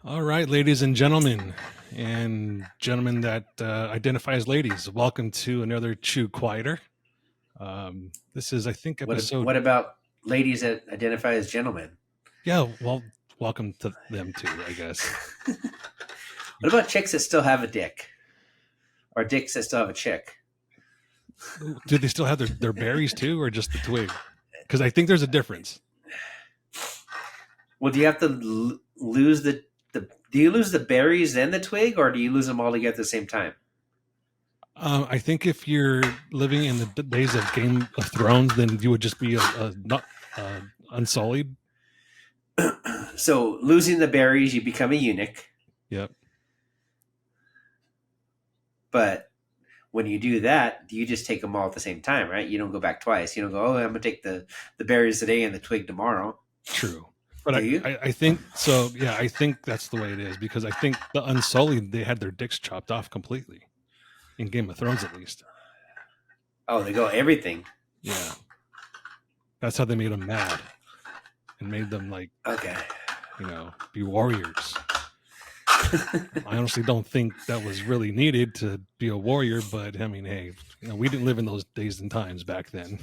All right, ladies and gentlemen that identify as ladies, welcome to another Chew Quieter. This is, I think, What episode. what about ladies that identify as gentlemen? Yeah, well, welcome to them too, I guess. What about chicks that still have a dick, or dicks that still have a chick? Do they still have their berries too, or just the twig? Because I think there's a difference. Well, do you have to lose the? Do you lose the berries and the twig, or do you lose them all together at the same time? I think if you're living in the days of Game of Thrones, then you would just be a not unsullied. So losing the berries, you become a eunuch. Yep. But when you do that, you just take them all at the same time, right? You don't go back twice. You don't go, oh, I'm gonna take the berries today and the twig tomorrow. True. But Do you? I think so. Yeah, I think that's the way it is because I think the Unsullied, they had their dicks chopped off completely in Game of Thrones, at least. Oh, they go everything. Yeah, that's how they made them mad and made them Okay. be warriors. I honestly don't think that was really needed to be a warrior, but I mean, hey, we didn't live in those days and times back then.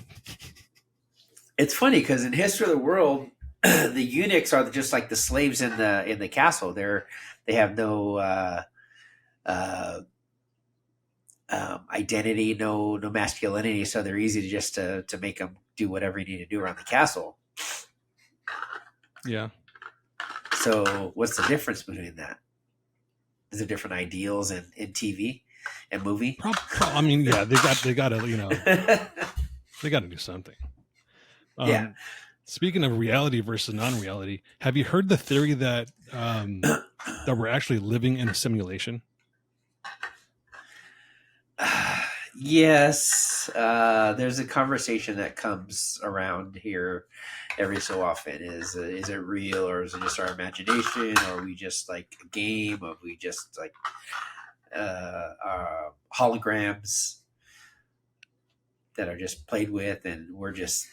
It's funny because in history of the world, the eunuchs are just like the slaves in the castle. They have no uh, identity, no masculinity, so they're easy to just to make them do whatever you need to do around the castle. Yeah. So what's the difference between that? Is there different ideals in TV and movie? I mean, yeah, they got to they got to do something. Yeah. Speaking of reality versus non-reality, have you heard the theory that that we're actually living in a simulation? Yes, there's a conversation that comes around here every so often. Is it real, or is it just our imagination, or are we just like a game, or are we just like holograms that are just played with, and we're just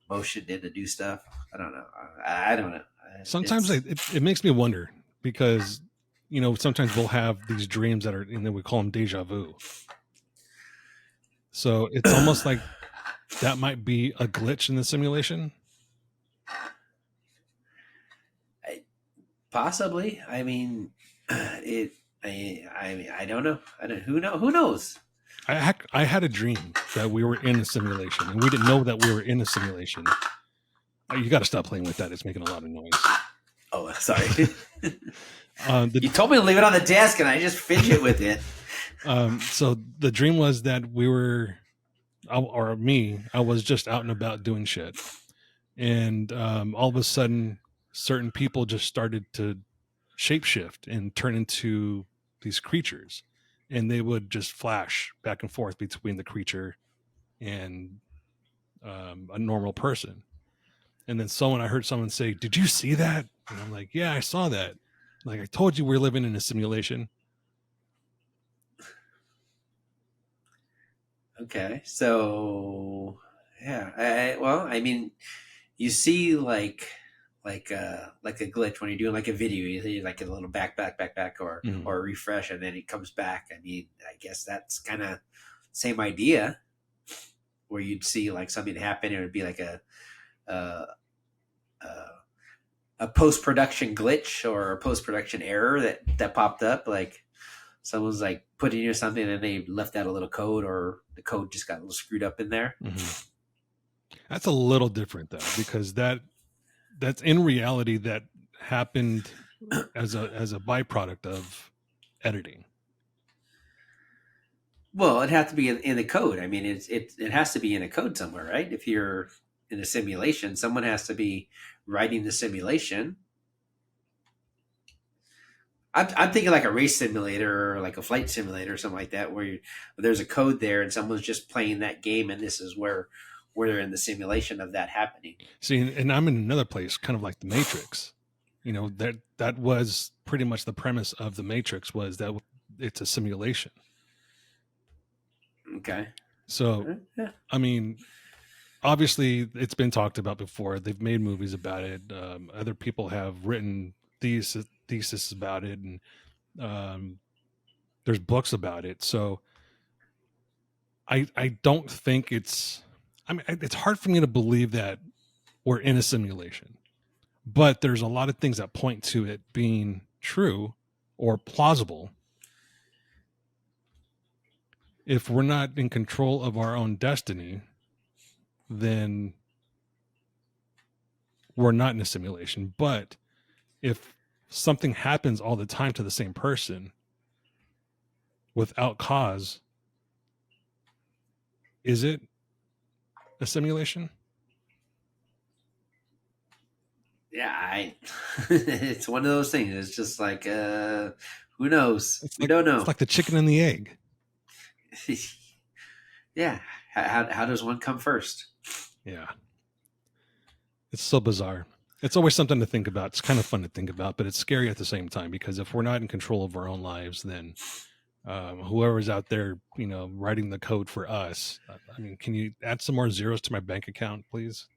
motioned in to do stuff? I don't know. I don't know. Sometimes it makes me wonder because sometimes we'll have these dreams that are, and then we call them deja vu. So it's almost like that might be a glitch in the simulation. Possibly. I mean, it. I don't know. Who know? Who knows? I had a dream that we were in a simulation, and we didn't know that we were in a simulation. You got to stop playing with that; it's making a lot of noise. Oh, sorry. You told me to leave it on the desk, and I just fidget with it. So the dream was that we were, or me, I was just out and about doing shit, and all of a sudden, certain people just started to shapeshift and turn into these creatures, and they would just flash back and forth between the creature and a normal person. And then I heard someone say, "Did you see that?" And I'm like, "Yeah, I saw that. Like, I told you we're living in a simulation." Okay, so yeah. Well, I mean, you see like a glitch when you're doing like a video. You see like a little back, or a refresh, and then it comes back. I mean, I guess that's kind of same idea, where you'd see like something happen, and it'd be like a, a post production glitch or a post production error that popped up. Like someone's like putting in something and they left out a little code, or the code just got a little screwed up in there. Mm-hmm. That's a little different though, because that's in reality that happened as a byproduct of editing. Well, it has to be in the code. I mean, it has to be in a code somewhere, right? If you're in a simulation, someone has to be writing the simulation. I'm thinking like a race simulator or like a flight simulator or something like that, where there's a code there and someone's just playing that game, and this is where they're in the simulation of that happening. See, and I'm in another place, kind of like the Matrix. That was pretty much the premise of the Matrix, was that it's a simulation. Okay. So, yeah. I mean, obviously, it's been talked about before. They've made movies about it. Other people have written thesis about it, and there's books about it. So I don't think it's. I mean, it's hard for me to believe that we're in a simulation, but there's a lot of things that point to it being true or plausible. If we're not in control of our own destiny, then we're not in a simulation. But if something happens all the time to the same person without cause, is it a simulation? Yeah, it's one of those things. It's just like, who knows? We don't know. It's like the chicken and the egg. Yeah. How does one come first? Yeah. It's so bizarre. It's always something to think about. It's kind of fun to think about, but it's scary at the same time, because if we're not in control of our own lives, then whoever's out there, writing the code for us, I mean, can you add some more zeros to my bank account, please?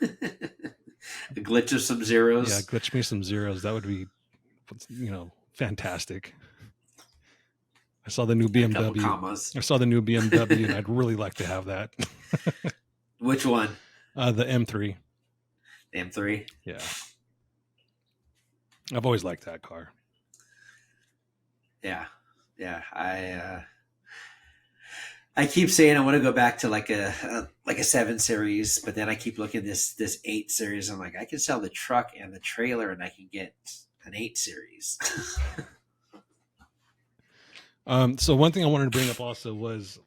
A glitch of some zeros. Yeah, glitch me some zeros. That would be, fantastic. I saw the new BMW. I saw the new BMW, and I'd really like to have that. Which one? The M3. The M3? Yeah. I've always liked that car. Yeah. I keep saying I want to go back to like a 7 Series, but then I keep looking at this 8 Series. I'm like, I can sell the truck and the trailer, and I can get an 8 Series. So one thing I wanted to bring up also was,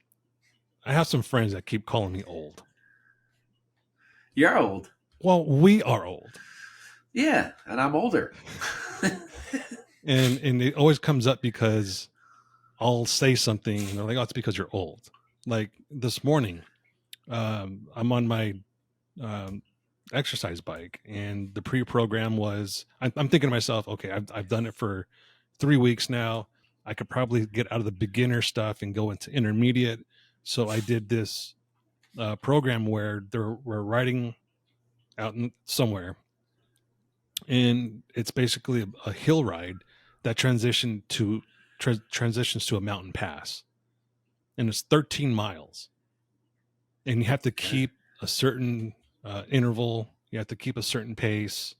I have some friends that keep calling me old. You're old. Well, we are old. Yeah, and I'm older. and it always comes up because I'll say something and they're like, "Oh, it's because you're old." Like this morning, I'm on my exercise bike, and the pre-program was, I'm thinking to myself, okay, I've done it for 3 weeks now. I could probably get out of the beginner stuff and go into intermediate. So I did this program where we're riding out somewhere, and it's basically a hill ride that transitions to a mountain pass, and it's 13 miles, and you have to keep a certain interval. You have to keep a certain pace,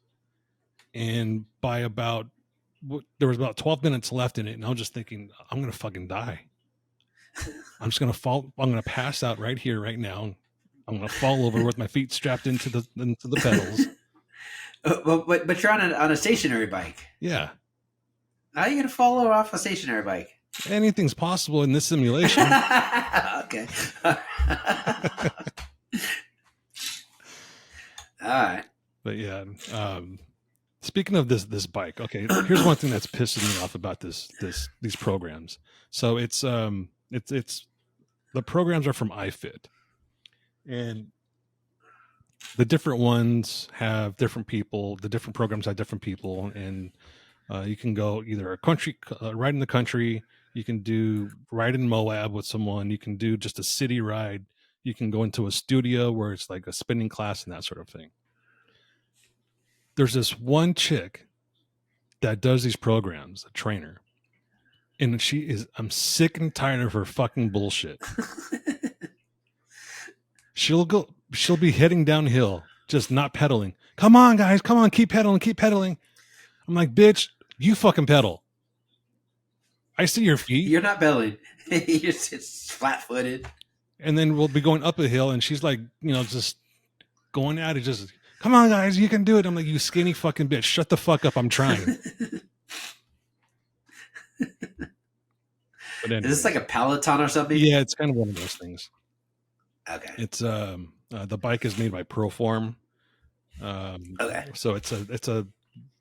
and by there was about 12 minutes left in it, and I was just thinking, I'm gonna fucking die. I'm just gonna fall. I'm gonna pass out right here, right now. I'm gonna fall over with my feet strapped into the pedals. But you're on a stationary bike. Yeah. How are you gonna fall over off a stationary bike? Anything's possible in this simulation. Okay. All right. But yeah. Speaking of this bike, okay, here's one thing that's pissing me off about these programs. So it's the programs are from iFit, and the different ones have different people. The different programs have different people, and you can go either a country ride in the country. You can do ride in Moab with someone. You can do just a city ride. You can go into a studio where it's like a spinning class and that sort of thing. There's this one chick that does these programs, a trainer, and I'm sick and tired of her fucking bullshit. She'll be heading downhill, just not pedaling. Come on, guys, come on, keep pedaling. I'm like, bitch, you fucking pedal. I see your feet. You're not pedaling. You're just flat-footed. And then we'll be going up a hill, and she's like, just going at it, just, come on, guys, you can do it. I'm like, you skinny fucking bitch, shut the fuck up, I'm trying. But anyway, is this like a Peloton or something? Yeah, it's kind of one of those things. Okay. It's the bike is made by Proform. Okay. So it's a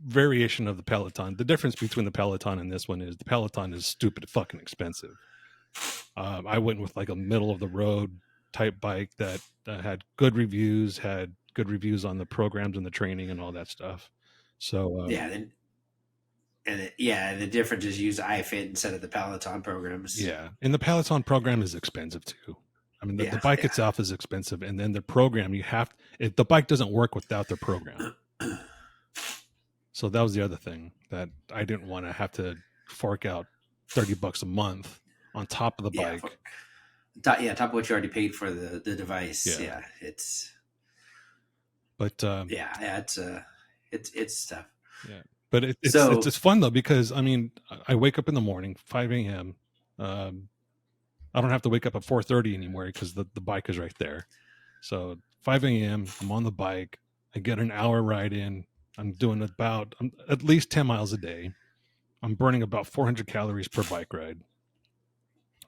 variation of the Peloton. The difference between the Peloton and this one is the Peloton is stupid fucking expensive. I went with like a middle of the road type bike that had good reviews on the programs and the training and all that stuff. So the difference is use iFit instead of the Peloton programs. Yeah, and the Peloton program is expensive too. I mean, the bike itself is expensive, and then the program the bike doesn't work without the program. So that was the other thing that I didn't want to have to fork out $30 a month on top of the Yeah, bike. top of what you already paid for the device. Yeah. Yeah, it's But yeah, it's tough. yeah, but So it's fun though, because I mean, I wake up in the morning, 5 a.m. Um, I don't have to wake up at 4:30 anymore because the bike is right there. So 5 a.m. I'm on the bike. I get an hour ride in. I'm doing at least 10 miles a day. I'm burning about 400 calories per bike ride.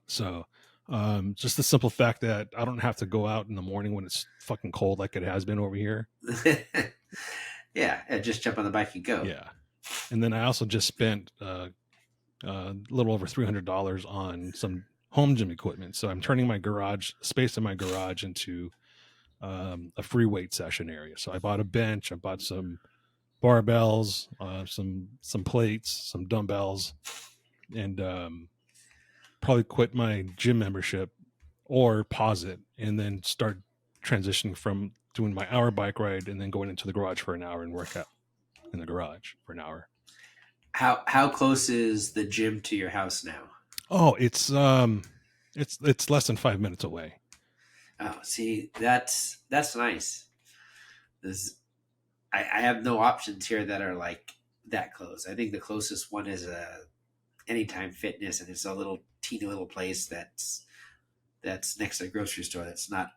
So just the simple fact that I don't have to go out in the morning when it's fucking cold like it has been over here. yeah, just jump on the bike and go. Yeah. And then I also just spent a little over $300 on some home gym equipment. So I'm turning my space in my garage into a free weight session area. So I bought a bench, I bought some barbells, some plates, some dumbbells, and probably quit my gym membership or pause it and then start transitioning from doing my hour bike ride and then going into the garage for an hour and work out in the garage for an hour. How close is the gym to your house now? Oh, it's less than 5 minutes away. Oh, see, that's nice. This I have no options here that are like that close. I think the closest one is Anytime Fitness, and it's a little teeny little place that's next to the grocery store. That's not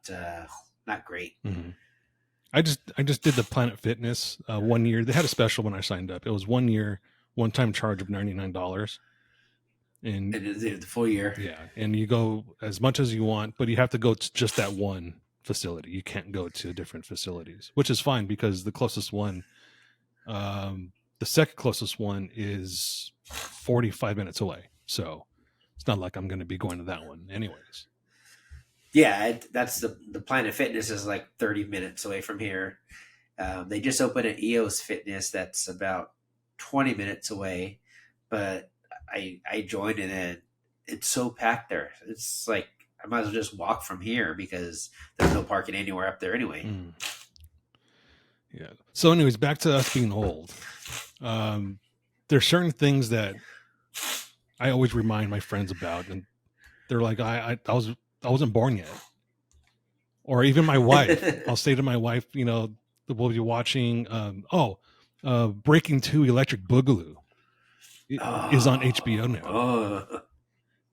great. Mm-hmm. I just did the Planet Fitness 1 year. They had a special when I signed up. It was 1 year, one time charge of $99. And The full year. yeah, and you go as much as you want, but you have to go to just that one facility. You can't go to different facilities, which is fine because the closest one, the second closest one is 45 minutes away. So it's not like I'm going to be going to that one anyways. Yeah, that's the Planet Fitness is like 30 minutes away from here. They just opened an EOS Fitness that's about 20 minutes away, but I joined it and it's so packed there. It's like I might as well just walk from here because there's no parking anywhere up there anyway. Mm. Yeah. So, anyways, back to us being old. There's certain things that I always remind my friends about, and they're like, I wasn't born yet. Or even my wife, I'll say to my wife, we'll be watching, Breaking 2 Electric Boogaloo is on HBO now. Oh,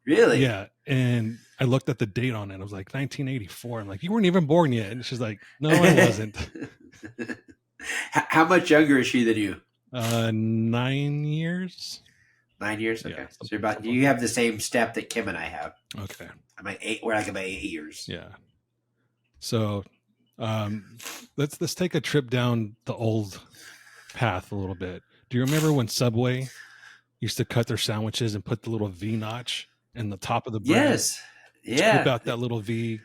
really? Yeah. And I looked at the date on it. I was like, 1984. I'm like, you weren't even born yet. And she's like, no, I wasn't. How much younger is she than you? 9 years. 9 years. Okay, Yeah, so you have the same step that Kim and I have. Okay. I'm like 8. We're like about 8 years. Yeah. So, let's take a trip down the old path a little bit. Do you remember when Subway used to cut their sandwiches and put the little V notch in the top of the bread? Yes. Yeah. Strip out that little V,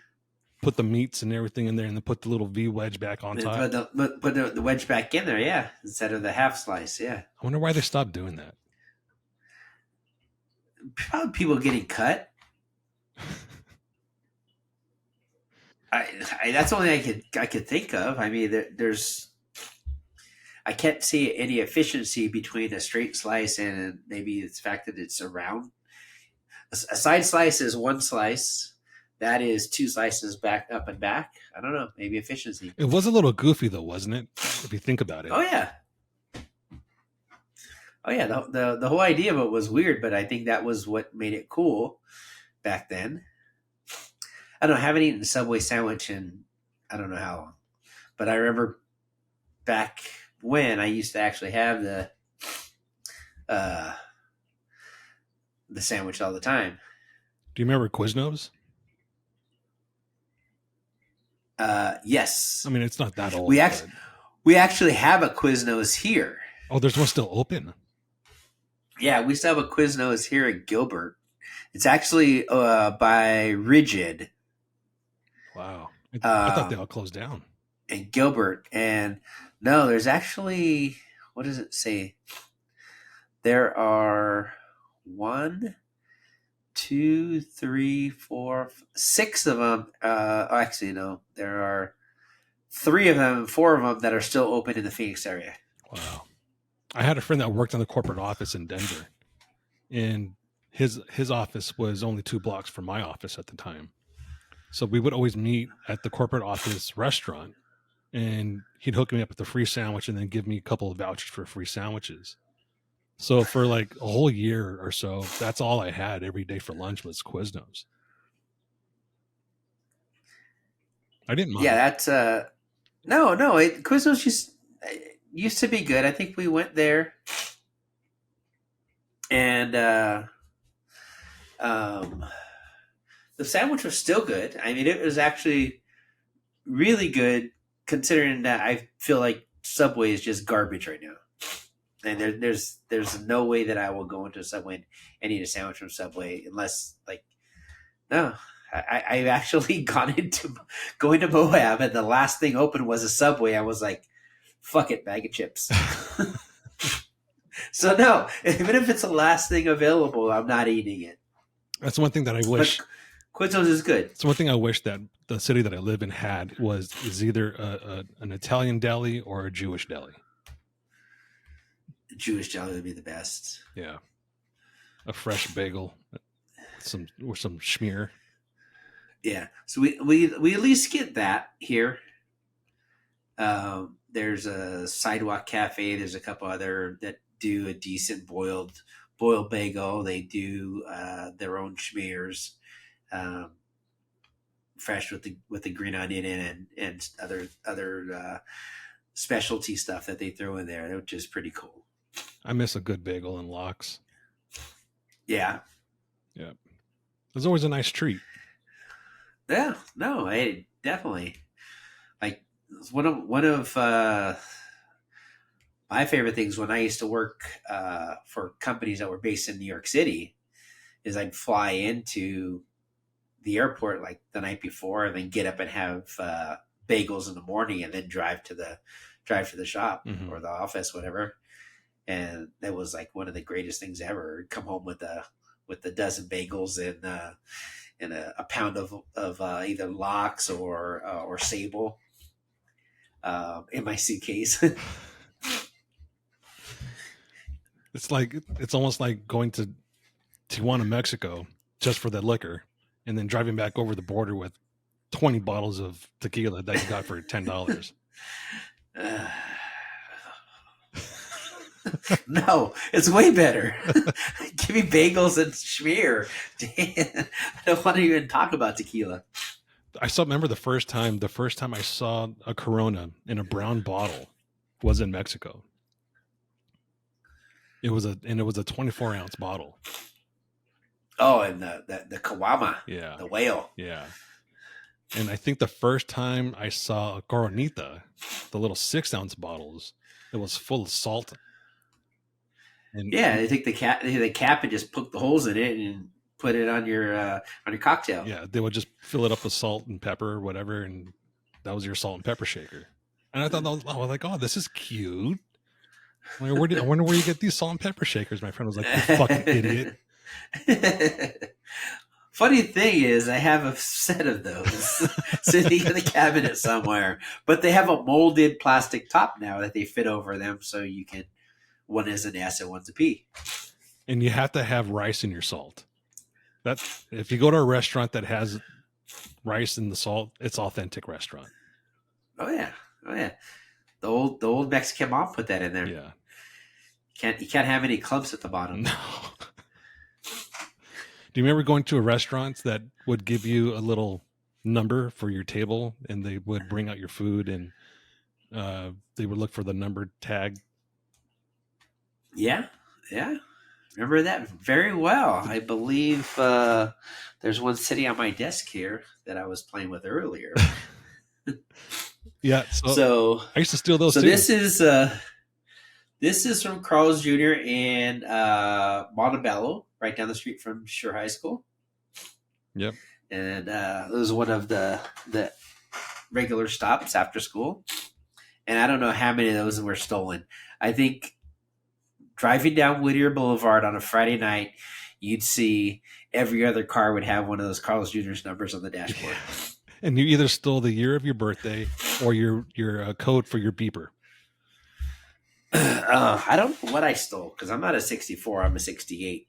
put the meats and everything in there, and then put the little V wedge back on top. Put the wedge back in there, yeah, instead of the half slice, yeah. I wonder why they stopped doing that. Probably people getting cut. That's the only thing I could think of. I mean, there's I can't see any efficiency between a straight slice and maybe the fact that it's a round. A side slice is one slice. That is 2 slices back up and back. I don't know. Maybe efficiency. It was a little goofy though, wasn't it? If you think about it. Oh yeah. Oh yeah. The whole idea of it was weird, but I think that was what made it cool back then. I don't know. I haven't eaten a Subway sandwich in I don't know how long, but I remember back when I used to actually have the sandwich all the time. Do you remember Quiznos? Yes. I mean, it's not that old. We actually have a Quiznos here. Oh, there's one still open. Yeah, we still have a Quiznos here in Gilbert. It's actually by Rigid. Wow. I thought they all closed down. In Gilbert. And no, there's actually, what does it say? There are 1, 2, 3, 4, 6 of them. Actually, no. There are 3 of them, 4 of them that are still open in the Phoenix area. Wow. I had a friend that worked in the corporate office in Denver, and his office was only 2 blocks from my office at the time. So we would always meet at the corporate office restaurant, and he'd hook me up with a free sandwich and then give me a couple of vouchers for free sandwiches. So for like a whole year or so, that's all I had every day for lunch was Quiznos. I didn't mind. Yeah, that's no, Quiznos used to be good. I think we went there, and the sandwich was still good. I mean, it was actually really good considering that I feel like Subway is just garbage right now. And there's no way that I will go into a Subway and eat a sandwich from Subway unless like no. I've actually gone into going to Moab and the last thing open was a Subway. I was like, fuck it, bag of chips. So no, even if it's the last thing available, I'm not eating it. That's one thing that I wish. But Quiznos is good. It's one thing I wish that the city that I live in is either an Italian deli or a Jewish deli. Jewish deli would be the best. Yeah, a fresh bagel, some schmear. Yeah, so we at least get that here. There's a Sidewalk Cafe. There's a couple other that do a decent boiled bagel. They do their own schmears, fresh with the green onion and other specialty stuff that they throw in there, which is pretty cool. I miss a good bagel and lox. Yeah. There's always a nice treat. Yeah, no, I definitely like one of my favorite things when I used to work for companies that were based in New York City is I'd fly into the airport like the night before and then get up and have bagels in the morning and then drive to the shop or the office, whatever. And that was like one of the greatest things ever. Come home with a dozen bagels and a pound of either lox or sable in my suitcase. It's almost like going to Tijuana, Mexico, just for the liquor, and then driving back over the border with 20 bottles of tequila that you got for $10. No, it's way better. Give me bagels and schmear. I don't want to even talk about tequila. I still remember the first time I saw a Corona in a brown bottle was in Mexico. It was a 24-ounce bottle. Oh, and the Kawama. Yeah. The whale. Yeah. And I think the first time I saw a Coronita, the little 6-ounce bottles, it was full of salt. And yeah, they take the cap and just poke the holes in it and put it on your cocktail. Yeah, they would just fill it up with salt and pepper or whatever, and that was your salt and pepper shaker. And I thought, I was like, oh, this is cute. I wonder where you get these salt and pepper shakers. My friend was like, you fucking idiot. Funny thing is, I have a set of those sitting in the cabinet somewhere, but they have a molded plastic top now that they fit over them, so you can. One is an S and one's a P. And you have to have rice in your salt. That if you go to a restaurant that has rice in the salt, it's authentic restaurant. Oh yeah. The old Mexican mom put that in there. Yeah. You can't have any clumps at the bottom. No. Do you remember going to a restaurant that would give you a little number for your table, and they would bring out your food, and they would look for the number tag? Yeah. Remember that very well. I believe there's one sitting on my desk here that I was playing with earlier. Yeah. So I used to steal those. So too. This is from Carl's Jr. in Montebello, right down the street from Sure High School. Yep. And it was one of the regular stops after school. And I don't know how many of those were stolen. I think driving down Whittier Boulevard on a Friday night, you'd see every other car would have one of those Carl's Jr.'s numbers on the dashboard. Yeah. And you either stole the year of your birthday or your code for your beeper. I don't know what I stole because I'm not a 64. I'm a 68.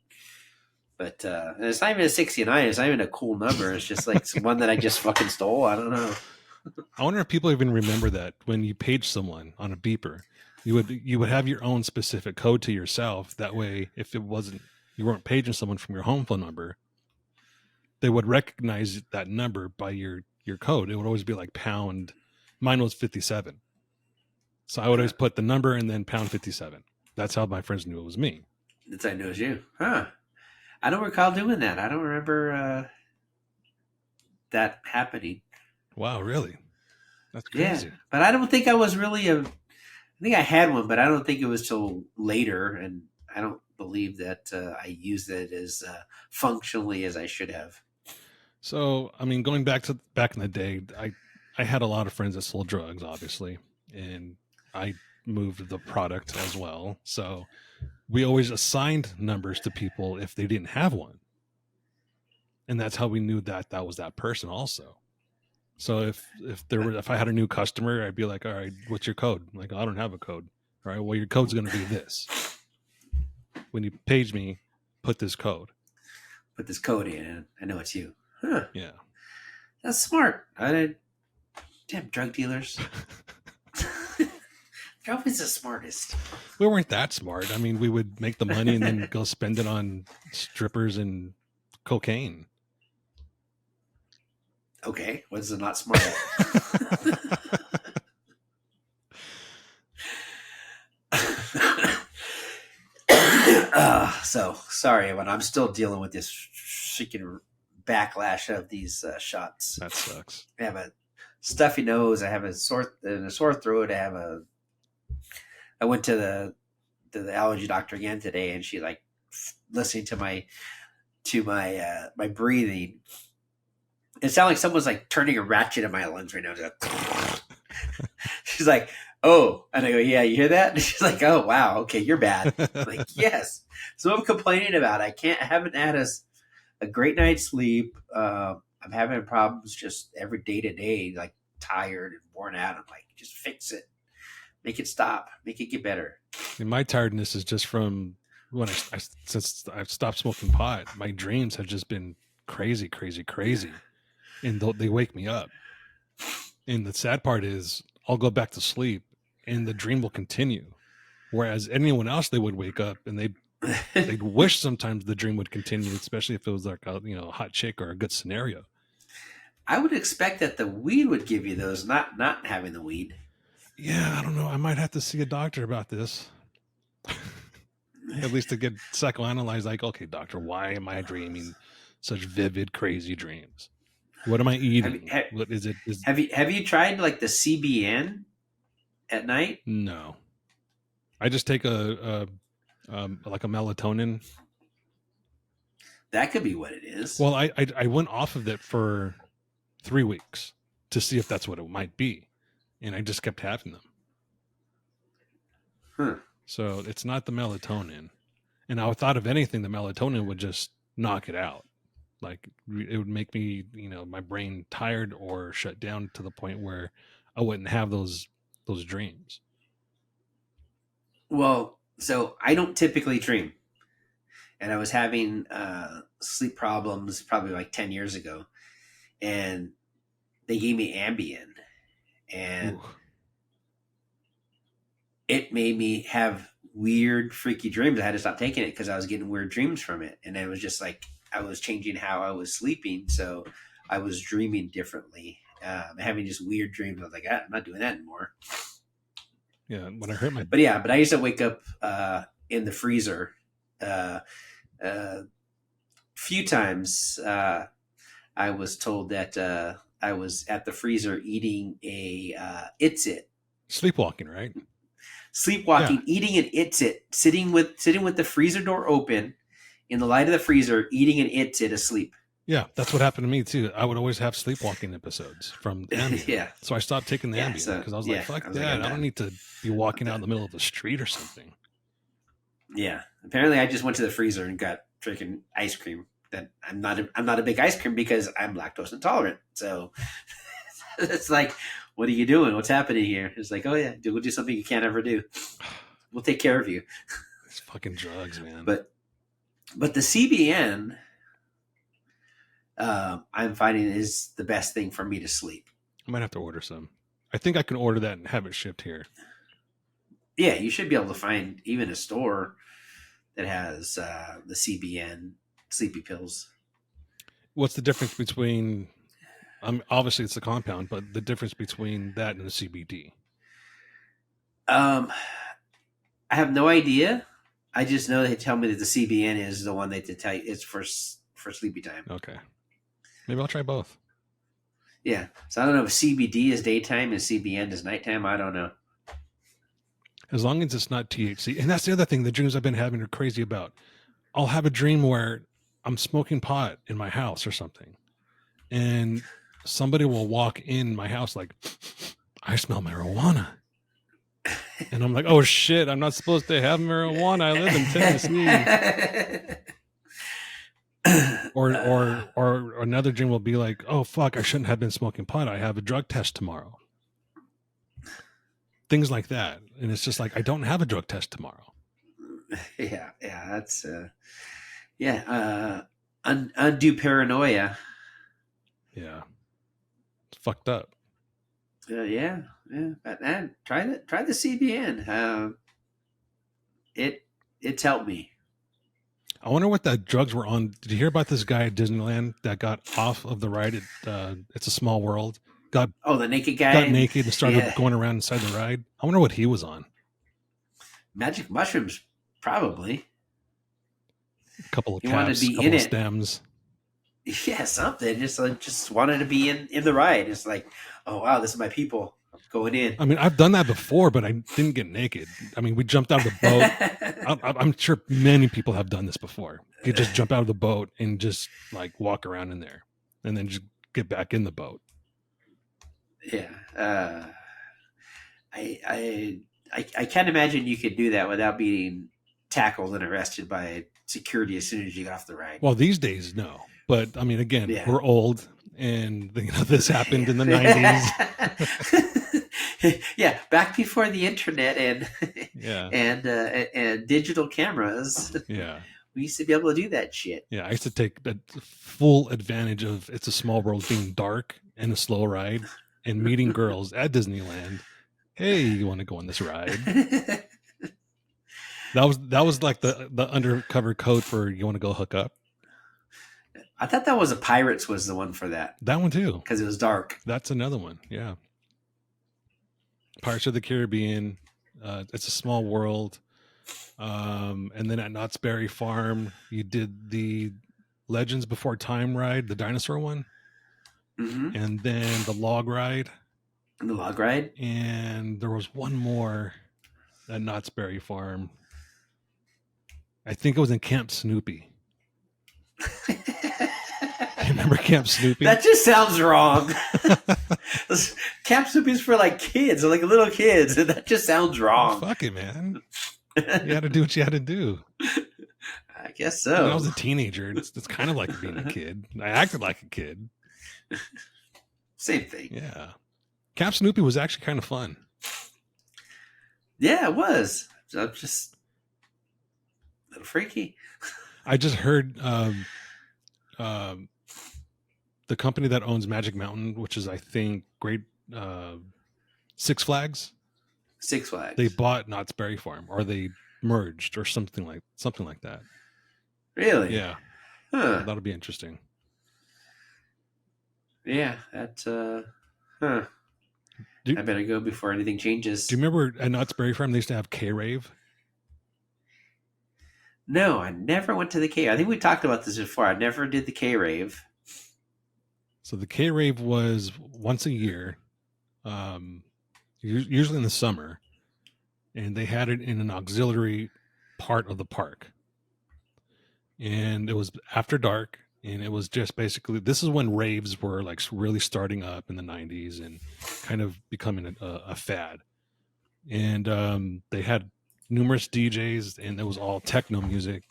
But and it's not even a 69. It's not even a cool number. It's just like one that I just fucking stole. I don't know. I wonder if people even remember that when you page someone on a beeper, you would have your own specific code to yourself. That way, if it wasn't you weren't paging someone from your home phone number, they would recognize that number by your code. It would always be like pound. Mine was 57, so I would always put the number and then pound 57. That's how my friends knew it was me. That's how I knew it was you, huh? I don't recall doing that. I don't remember that happening. Wow, really? That's crazy. Yeah, but I don't think I was really I think I had one, but I don't think it was till later, and I don't believe that I used it as functionally as I should have. So, I mean, going back in the day, I had a lot of friends that sold drugs, obviously, and I moved the product as well. So we always assigned numbers to people if they didn't have one, and that's how we knew that was that person also. So if I had a new customer, I'd be like, all right, what's your code? I'm like, oh, I don't have a code. All right, well, your code's going to be this. When you page me, put this code. Put this code in. I know it's you. Huh. Yeah. That's smart. Damn drug dealers. They're always the smartest. We weren't that smart. I mean, we would make the money and then go spend it on strippers and cocaine. Okay, what is it not smart at? So sorry, but I'm still dealing with this freaking backlash of these shots. That sucks. I have a stuffy nose. I have a sore throat. I went to the allergy doctor again today, and she like listening to my breathing. It sounded like someone's like turning a ratchet in my lungs right now. She's like, "Oh," and I go, "Yeah, you hear that?" And she's like, "Oh, wow, okay, you're bad." I'm like, yes. So I'm complaining about it. I haven't had a great night's sleep. I'm having problems just every day to day, like tired and worn out. I'm like, just fix it, make it stop, make it get better. And my tiredness is just from when since I've stopped smoking pot. My dreams have just been crazy, and they wake me up. And the sad part is, I'll go back to sleep, and the dream will continue. Whereas anyone else, they would wake up and they'd wish sometimes the dream would continue, especially if it was like a hot chick or a good scenario. I would expect that the weed would give you those, not having the weed. Yeah, I don't know. I might have to see a doctor about this. At least to get psychoanalyzed. Like, okay, doctor, why am I dreaming such vivid, crazy dreams? What am I eating? What is it? Have you tried like the CBN at night? No, I just take like a melatonin. That could be what it is. Well, I went off of it for 3 weeks to see if that's what it might be, and I just kept having them. Huh. So it's not the melatonin, and I thought if anything, the melatonin would just knock it out. Like it would make me, my brain tired or shut down to the point where I wouldn't have those dreams. Well, so I don't typically dream, and I was having sleep problems probably like 10 years ago, and they gave me Ambien, and it made me have weird, freaky dreams. I had to stop taking it because I was getting weird dreams from it, and it was just like I was changing how I was sleeping, so I was dreaming differently, having just weird dreams. I was like, I'm not doing that anymore. Yeah, when I hurt my... But I used to wake up in the freezer few times. I was told that I was at the freezer eating a It's It. Sleepwalking, right? Sleepwalking, yeah. Eating an It's It, sitting with the freezer door open in the light of the freezer, eating an It's It asleep. Yeah, that's what happened to me too. I would always have sleepwalking episodes from Ambien. Yeah. So I stopped taking the Ambien because I was like, fuck that. I don't need to be walking out in the middle of the street or something. Yeah. Apparently I just went to the freezer and got freaking ice cream. That I'm not a big ice cream because I'm lactose intolerant. So it's like, what are you doing? What's happening here? It's like, oh yeah, we'll do something you can't ever do. we'll take care of you. It's fucking drugs, man. But the CBN, I'm finding is the best thing for me to sleep. I might have to order some. I think I can order that and have it shipped here. Yeah, you should be able to find even a store that has the CBN sleepy pills. What's the difference between? Obviously, it's the compound, but the difference between that and the CBD. I have no idea. I just know they tell me that the CBN is the one that they tell you it's for sleepy time. Okay, maybe I'll try both. Yeah, so I don't know if CBD is daytime and CBN is nighttime. I don't know. As long as it's not THC, and that's the other thing. The dreams I've been having are crazy about. I'll have a dream where I'm smoking pot in my house or something, and somebody will walk in my house like, I smell marijuana. And I'm like, oh shit, I'm not supposed to have marijuana. I live in Tennessee. or another dream will be like, oh fuck, I shouldn't have been smoking pot. I have a drug test tomorrow. Things like that. And it's just like, I don't have a drug test tomorrow. Yeah, that's undue paranoia. Yeah. It's fucked up. Yeah. But try the CBN. It's helped me. I wonder what the drugs were on. Did you hear about this guy at Disneyland that got off of the ride at It's a Small World? The naked guy got naked and started going around inside the ride. I wonder what he was on. Magic mushrooms, probably. A couple of caps, a couple of stems. Yeah, something. Just wanted to be in the ride. It's like, oh wow, this is my people going in. I mean, I've done that before, but I didn't get naked. I mean, we jumped out of the boat. I'm sure many people have done this before. You just jump out of the boat and just like walk around in there, and then just get back in the boat. Yeah, I can't imagine you could do that without being tackled and arrested by security as soon as you got off the ride. Well, these days, no. But I mean, again, we're old, and this happened in the 90s. Yeah, back before the internet and digital cameras. Yeah, we used to be able to do that shit. Yeah, I used to take the full advantage of It's a Small World being dark and a slow ride, and meeting girls at Disneyland. Hey, you want to go on this ride? That was like the undercover code for you want to go hook up. I thought that was Pirates was the one for that. That one too, because it was dark. That's another one. Yeah, Pirates of the Caribbean. It's a Small World. And then at Knott's Berry Farm, you did the Legends Before Time ride, the dinosaur one, and then the log ride. And there was one more at Knott's Berry Farm. I think it was in Camp Snoopy. You remember Camp Snoopy? That just sounds wrong. Camp Snoopy's for like kids, like little kids. That just sounds wrong. Fuck it, man. You had to do what you had to do. I guess so. When I was a teenager, it's kind of like being a kid. I acted like a kid. Same thing. Yeah. Camp Snoopy was actually kind of fun. Yeah, it was. Just a little freaky. I just heard the company that owns Magic Mountain, which is I think Six Flags. They bought Knott's Berry Farm, or they merged, or something like that. Really? Yeah. Huh. That'll be interesting. Yeah, that's I better go before anything changes. Do you remember at Knott's Berry Farm they used to have K-Rave? No, I never went to the K. I think we talked about this before. I never did the K-Rave. So the K-Rave was once a year, usually in the summer, and they had it in an auxiliary part of the park. And it was after dark, and it was just basically, this is when raves were like really starting up in the 90s and kind of becoming a fad. And they had numerous DJs, and it was all techno music,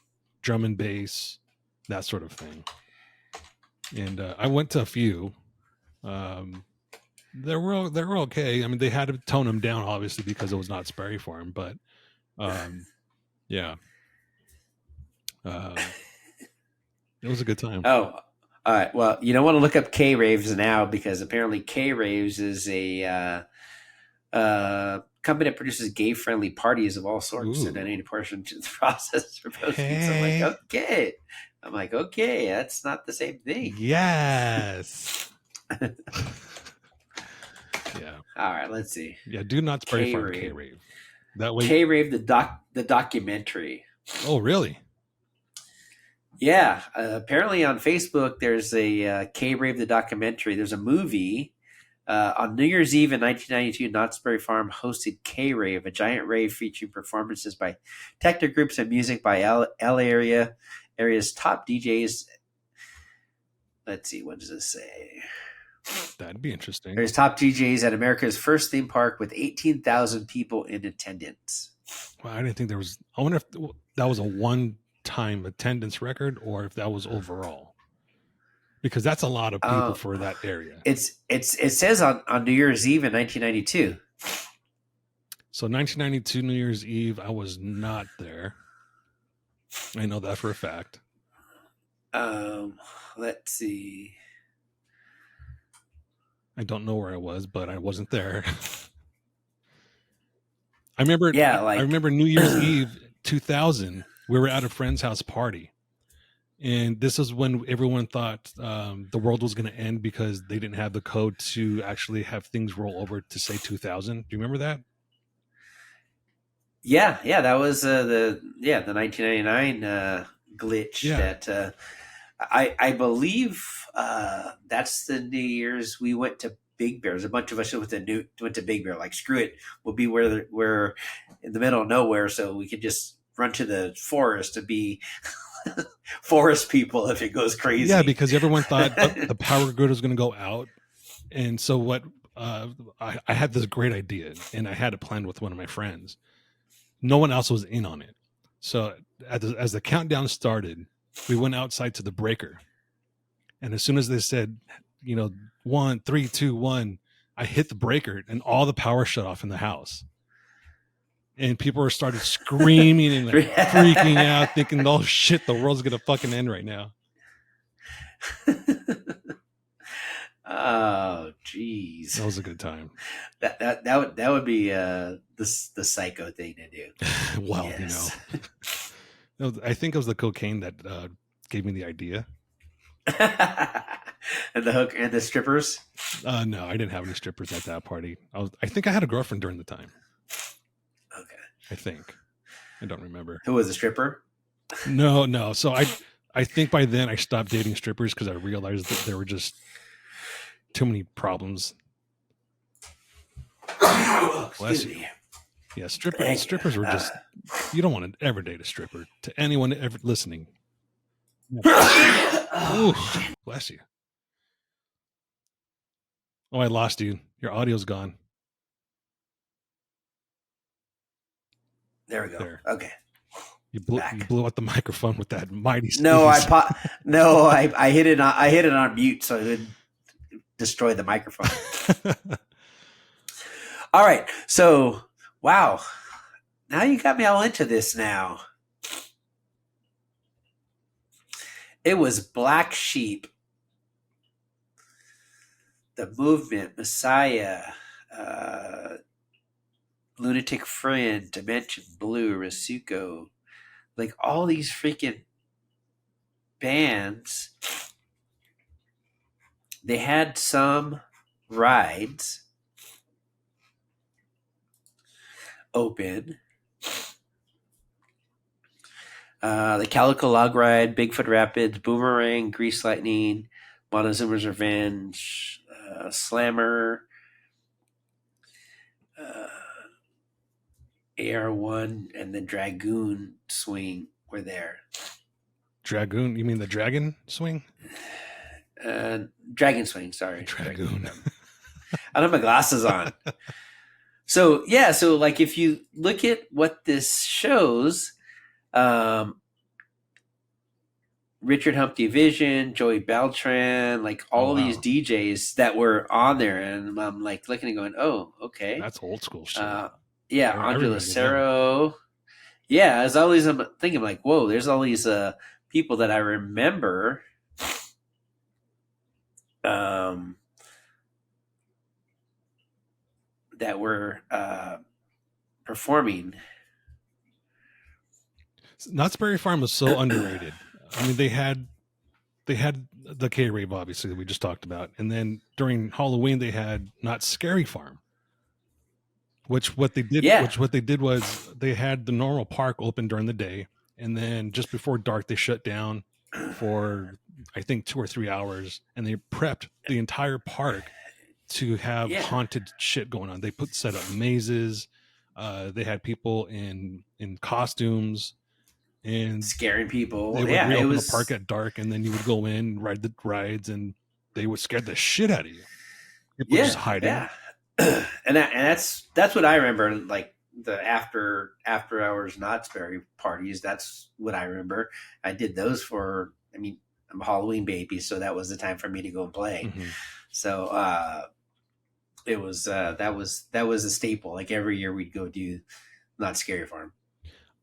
drum and bass, that sort of thing. And I went to a few. They were okay. I mean, they had to tone them down, obviously, because it was Knott's Berry Farm, but Um, yeah, um, it was a good time. Oh, all right. Well, you don't want to look up K raves now because apparently K raves is a company that produces gay friendly parties of all sorts, and any Ooh, portion to the process for posting. So hey, I'm like, okay, that's not the same thing. yes, yeah, All right, let's see. yeah. Do Knott's Berry K Farm K rave, rave. That way. K rave, the documentary. Oh, really? Yeah, apparently on Facebook there's a K rave the documentary. There's a movie. On New Year's Eve in 1992, Knott's Berry Farm hosted K-Rave, a giant rave featuring performances by techno groups and music by area's top DJs. Let's see, what does this say? That'd be interesting. Area's top DJs at America's first theme park with 18,000 people in attendance. Well, I didn't think there was. I wonder if that was a one-time attendance record or if that was overall, because that's a lot of people Uh, for that area. it says on New Year's Eve in 1992. So 1992 New Year's Eve, I was not there. I know that for a fact. Let's see. I don't know where I was, but I wasn't there. I remember. Yeah, I remember New Year's Eve 2000. We were at a friend's house party, and this is when everyone thought the world was going to end because they didn't have the code to actually have things roll over to say 2000. Do you remember that? Yeah, that was the 1999 glitch. Yeah. That I believe that's the New Year's we went to Big Bear. A bunch of us went to Big Bear. Like, screw it, we'll be where we're in the middle of nowhere, so we could just run to the forest to be forest people if it goes crazy. Yeah, because everyone thought the power grid was going to go out, and so what? I had this great idea, and I had it planned with one of my friends. No one else was in on it. So as the countdown started, we went outside to the breaker. And as soon as they said, 1, 3, 2, 1, I hit the breaker and all the power shut off in the house. And people started screaming and freaking out, thinking, oh shit, the world's going to fucking end right now. Oh, jeez, that was a good time. That would be the psycho thing to do. Well, I think it was the cocaine that gave me the idea. And the hook and the strippers. No, I didn't have any strippers at that party. I think I had a girlfriend during the time. Okay, I think. I don't remember. Who was a stripper? No. So I think by then I stopped dating strippers because I realized that there were just too many problems. Excuse me. Yeah, strippers were just. You don't want to ever date a stripper. To anyone ever listening. Ooh, bless you. Oh, I lost you. Your audio's gone. There we go. There. Okay. You blew out the microphone with that mighty sneeze. No, I hit it on mute so it would destroy the microphone. All right. So, wow. Now you got me all into this now. It was Black Sheep, The Movement, Messiah, Lunatic Friend, Dimension Blue, Rasuko. Like, all these freaking bands. They had some rides open. The Calico Log Ride, Bigfoot Rapids, Boomerang, Grease Lightning, Montezuma's Revenge, Slammer, AR1, and the Dragoon Swing were there. Dragoon? You mean the Dragon Swing? Dragon Swing, sorry. Dragoon. I don't have my glasses on. So like if you look at what this shows, Richard Humpty Vision, Joey Beltran, like all these DJs that were on there, and I'm like looking and going, oh, okay, that's old school shit. Yeah, Andre Lucero, yeah, as always, I'm thinking like, whoa, there's all these people that I remember um, that were performing. Knott's Berry Farm was so underrated. I mean, they had the K rave, obviously, that we just talked about, and then during Halloween they had Not Scary Farm, which what they did was they had the normal park open during the day, and then just before dark they shut down for I think 2 or 3 hours, and they prepped the entire park to have haunted shit going on. They set up mazes. They had people in costumes and scaring people. They would reopen the park at dark, and then you would go in, ride the rides, and they would scare the shit out of you. People just hiding. Yeah. and that's what I remember. Like the after hours Knott's Berry parties. That's what I remember. I did those for. I mean, I'm a Halloween baby, so that was the time for me to go and play. Mm-hmm. So it was that was a staple. Like every year we'd go do Knott's Scary Farm.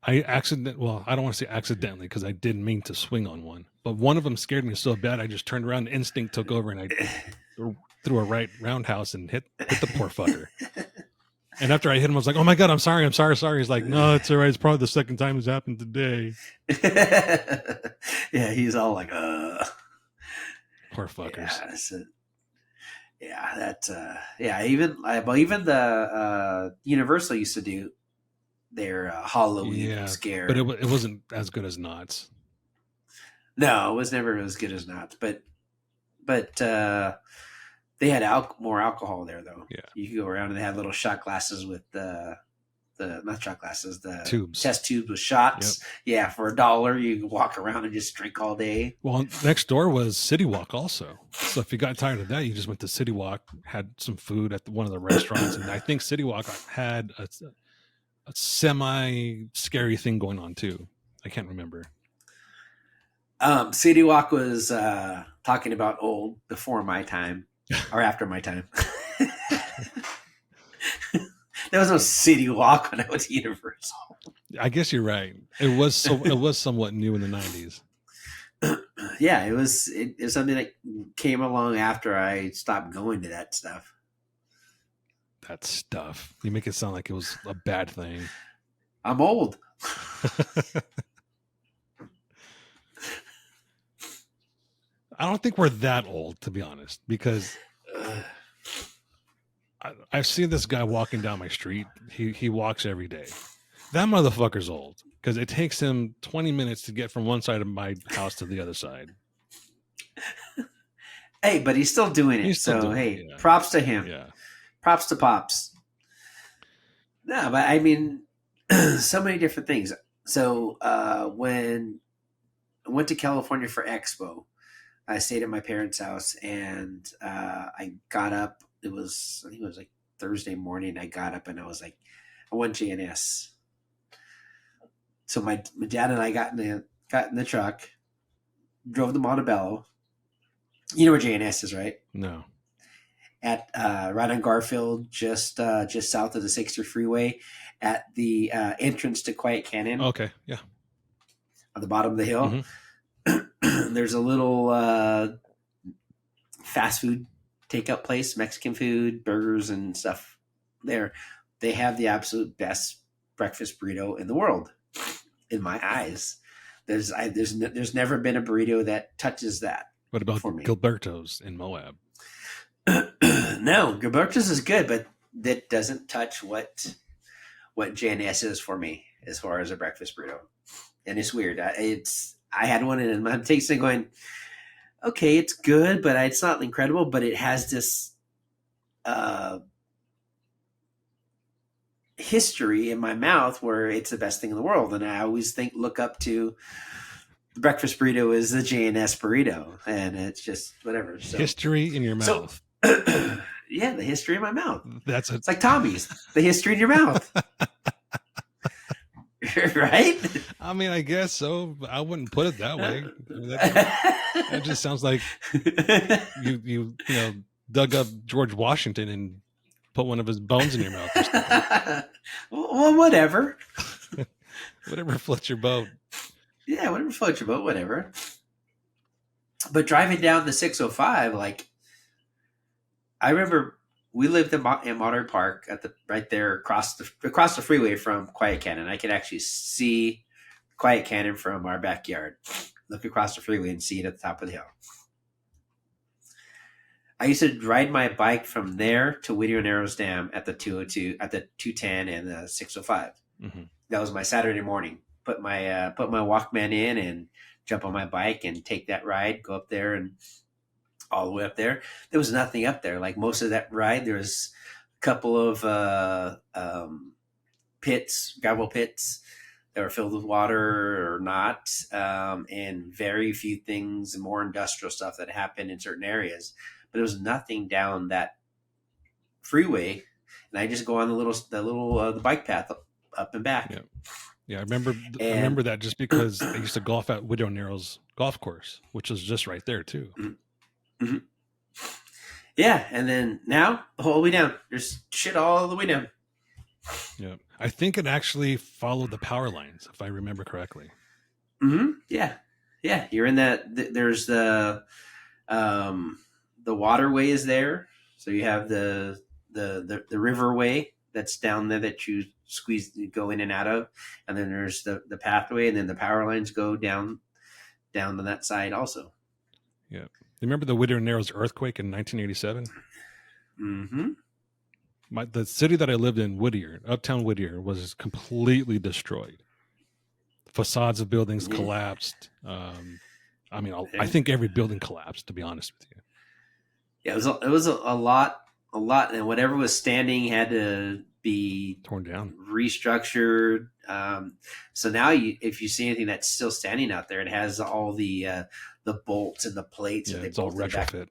I I don't want to say accidentally because I didn't mean to swing on one, but one of them scared me so bad I just turned around, and instinct took over, and I threw a right roundhouse and hit the poor fucker. And after I hit him, I was like, "Oh my god, I'm sorry." He's like, "No, it's all right. It's probably the second time it's happened today." Yeah, he's all like, poor fuckers." Even the Universal used to do their Halloween scare, but it wasn't as good as Knott's. No, it was never as good as Knott's, but they had more alcohol there though. Yeah, you could go around and they had little shot glasses with the not shot glasses, the tubes, test tubes with shots. Yep. Yeah, for $1 you could walk around and just drink all day. Well, next door was City Walk also. So if you got tired of that, you just went to City Walk, had some food at one of the restaurants, and I think City Walk had a semi scary thing going on too. I can't remember. City Walk was talking about old before my time or after my time. There was no City Walk when I went to Universal. I guess you're right. It was somewhat new in the 90s. Yeah, it was something that came along after I stopped going to that stuff. That stuff. You make it sound like it was a bad thing. I'm old. I don't think we're that old, to be honest, because I've seen this guy walking down my street. He walks every day. That motherfucker's old because it takes him 20 minutes to get from one side of my house to the other side. Hey, but he's still doing it. Props to him. Yeah. Props to Pops. No, but I mean, so many different things. So when I went to California for Expo, I stayed at my parents' house, and I got up. I think it was like Thursday morning. I got up and I was like, I want JNS. So my dad and I got in the truck, drove to Montebello. You know where JNS is, right? No. At right on Garfield, just south of the 60 freeway, at the entrance to Quiet Canyon. Okay, yeah. On the bottom of the hill, there's a little fast food takeout place, Mexican food, burgers and stuff. There, they have the absolute best breakfast burrito in the world, in my eyes. There's never been a burrito that touches that. What about Gilberto's in Moab? No, Gilberto's is good, but that doesn't touch what JNS is for me as far as a breakfast burrito. And it's weird. I had one and I'm tasting going, okay, it's good, but it's not incredible, but it has this history in my mouth where it's the best thing in the world. And I always look up to the breakfast burrito is the JNS burrito, and it's just whatever. So, history in your mouth. Yeah, the history in my mouth. It's like Tommy's, the history in your mouth. Right? I mean, I guess so. I wouldn't put it that way. That just sounds like you dug up George Washington and put one of his bones in your mouth or something. Well, whatever. Whatever floats your boat. Yeah, whatever floats your boat, whatever. But driving down the 605, like I remember we lived in Monterey Park at the right there across the freeway from Quiet Canyon. I could actually see Quiet Canyon from our backyard. Look across the freeway and see it at the top of the hill. I used to ride my bike from there to Whittier Narrows Dam at the 202, at the 210 and the 605. Mm-hmm. That was my Saturday morning. Put my Walkman in and jump on my bike and take that ride. Go up there and all the way up there. There was nothing up there. Like most of that ride, there was a couple of pits, gravel pits that were filled with water or not, and very few things, more industrial stuff that happened in certain areas. But there was nothing down that freeway, and I just go on the bike path up and back. Yeah. Yeah, I remember And that just because I used to golf at Widow Narrows golf course, which is just right there too. mm-hmm. Yeah, and then now the whole way down, there's shit all the way down. Yeah, I think it actually followed the power lines, if I remember correctly. Mm-hmm. Yeah, yeah. You're in that. There's the waterway is there, so you have the riverway that's down there that you go in and out of, and then there's the pathway, and then the power lines go down on that side also. Yeah, you remember the Whittier Narrows earthquake in 1987? Mm-hmm. The city that I lived in, Whittier, uptown Whittier, was completely destroyed. Facades of buildings collapsed. I mean, I think every building collapsed, to be honest with you. Yeah, it was a lot, and whatever was standing had to be torn down, restructured. So now, if you see anything that's still standing out there, it has all the bolts and the plates. Yeah, and it's all retrofit.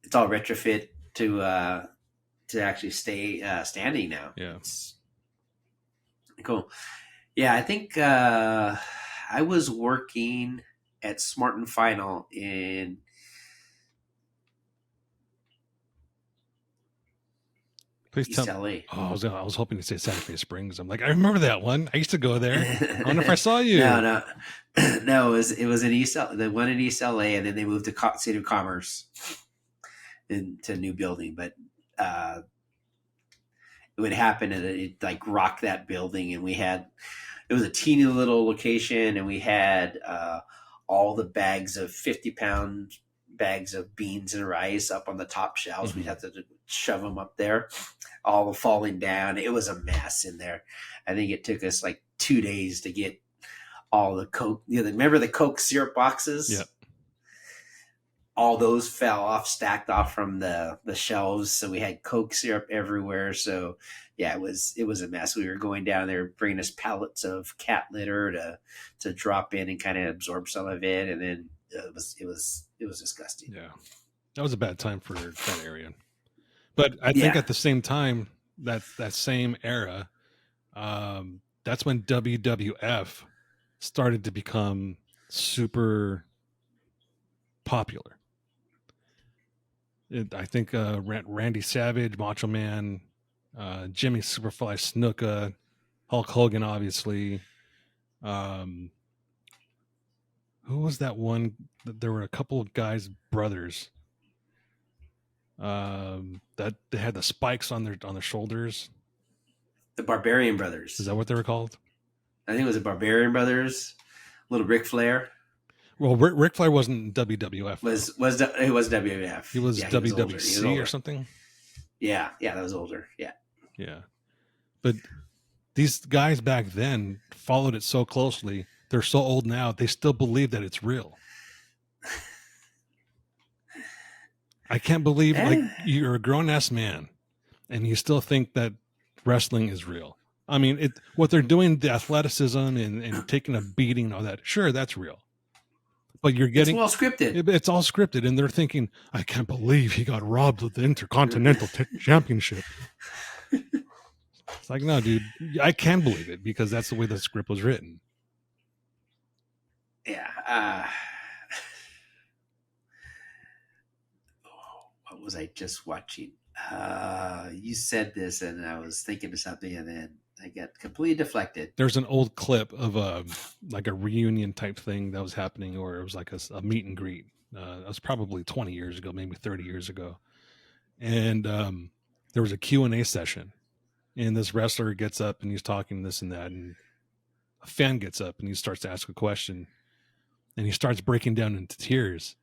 It's all retrofit to actually stay standing now. Yeah, it's cool. Yeah, I think I was working at Smart and Final in East LA. Oh, I was hoping to say Santa Fe Springs. I'm like, I remember that one. I used to go there. I wonder if I saw you. No. It was in the one in East LA, and then they moved to City of Commerce into a new building. But it would happen, and it like rocked that building, and it was a teeny little location, and we had all the bags of 50-pound bags of beans and rice up on the top shelves. Mm-hmm. We'd have to shove them up there, all falling down. It was a mess in there. I think it took us like 2 days to get all the Coke. Remember the Coke syrup boxes? Yep. All those fell off, stacked off from the shelves. So we had Coke syrup everywhere. So yeah, it was a mess. We were going down there, bringing us pallets of cat litter to drop in and kind of absorb some of it. And then it was disgusting. Yeah, that was a bad time for that area. But I think at the same time, that same era, that's when WWF started to become super popular. I think Randy Savage, Macho Man, Jimmy Superfly Snuka, Hulk Hogan, obviously. Who was that one? There were a couple of guys, brothers, that they had the spikes on their shoulders. The Barbarian Brothers. Is that what they were called? I think it was the Barbarian Brothers. Little Ric Flair. Well, Ric Flair wasn't WWF. It was WWF. He was WWC or something. Yeah, that was older. Yeah. But these guys back then followed it so closely. They're so old now, they still believe that it's real. I can't believe, like, you're a grown-ass man and you still think that wrestling is real. I mean, what they're doing, the athleticism and taking a beating, all that, sure, that's real. But you're getting... It's well scripted. It's all scripted, and they're thinking, I can't believe he got robbed of the Intercontinental Championship. It's like, no, dude, I can believe it because that's the way the script was written. Yeah. What was I just watching? You said this, and I was thinking of something, and then I got completely deflected. There's an old clip of like a reunion type thing that was happening, or it was like a meet and greet. That was probably 20 years ago, maybe 30 years ago. And there was a Q&A session, and this wrestler gets up and he's talking this and that, and a fan gets up and he starts to ask a question, and he starts breaking down into tears.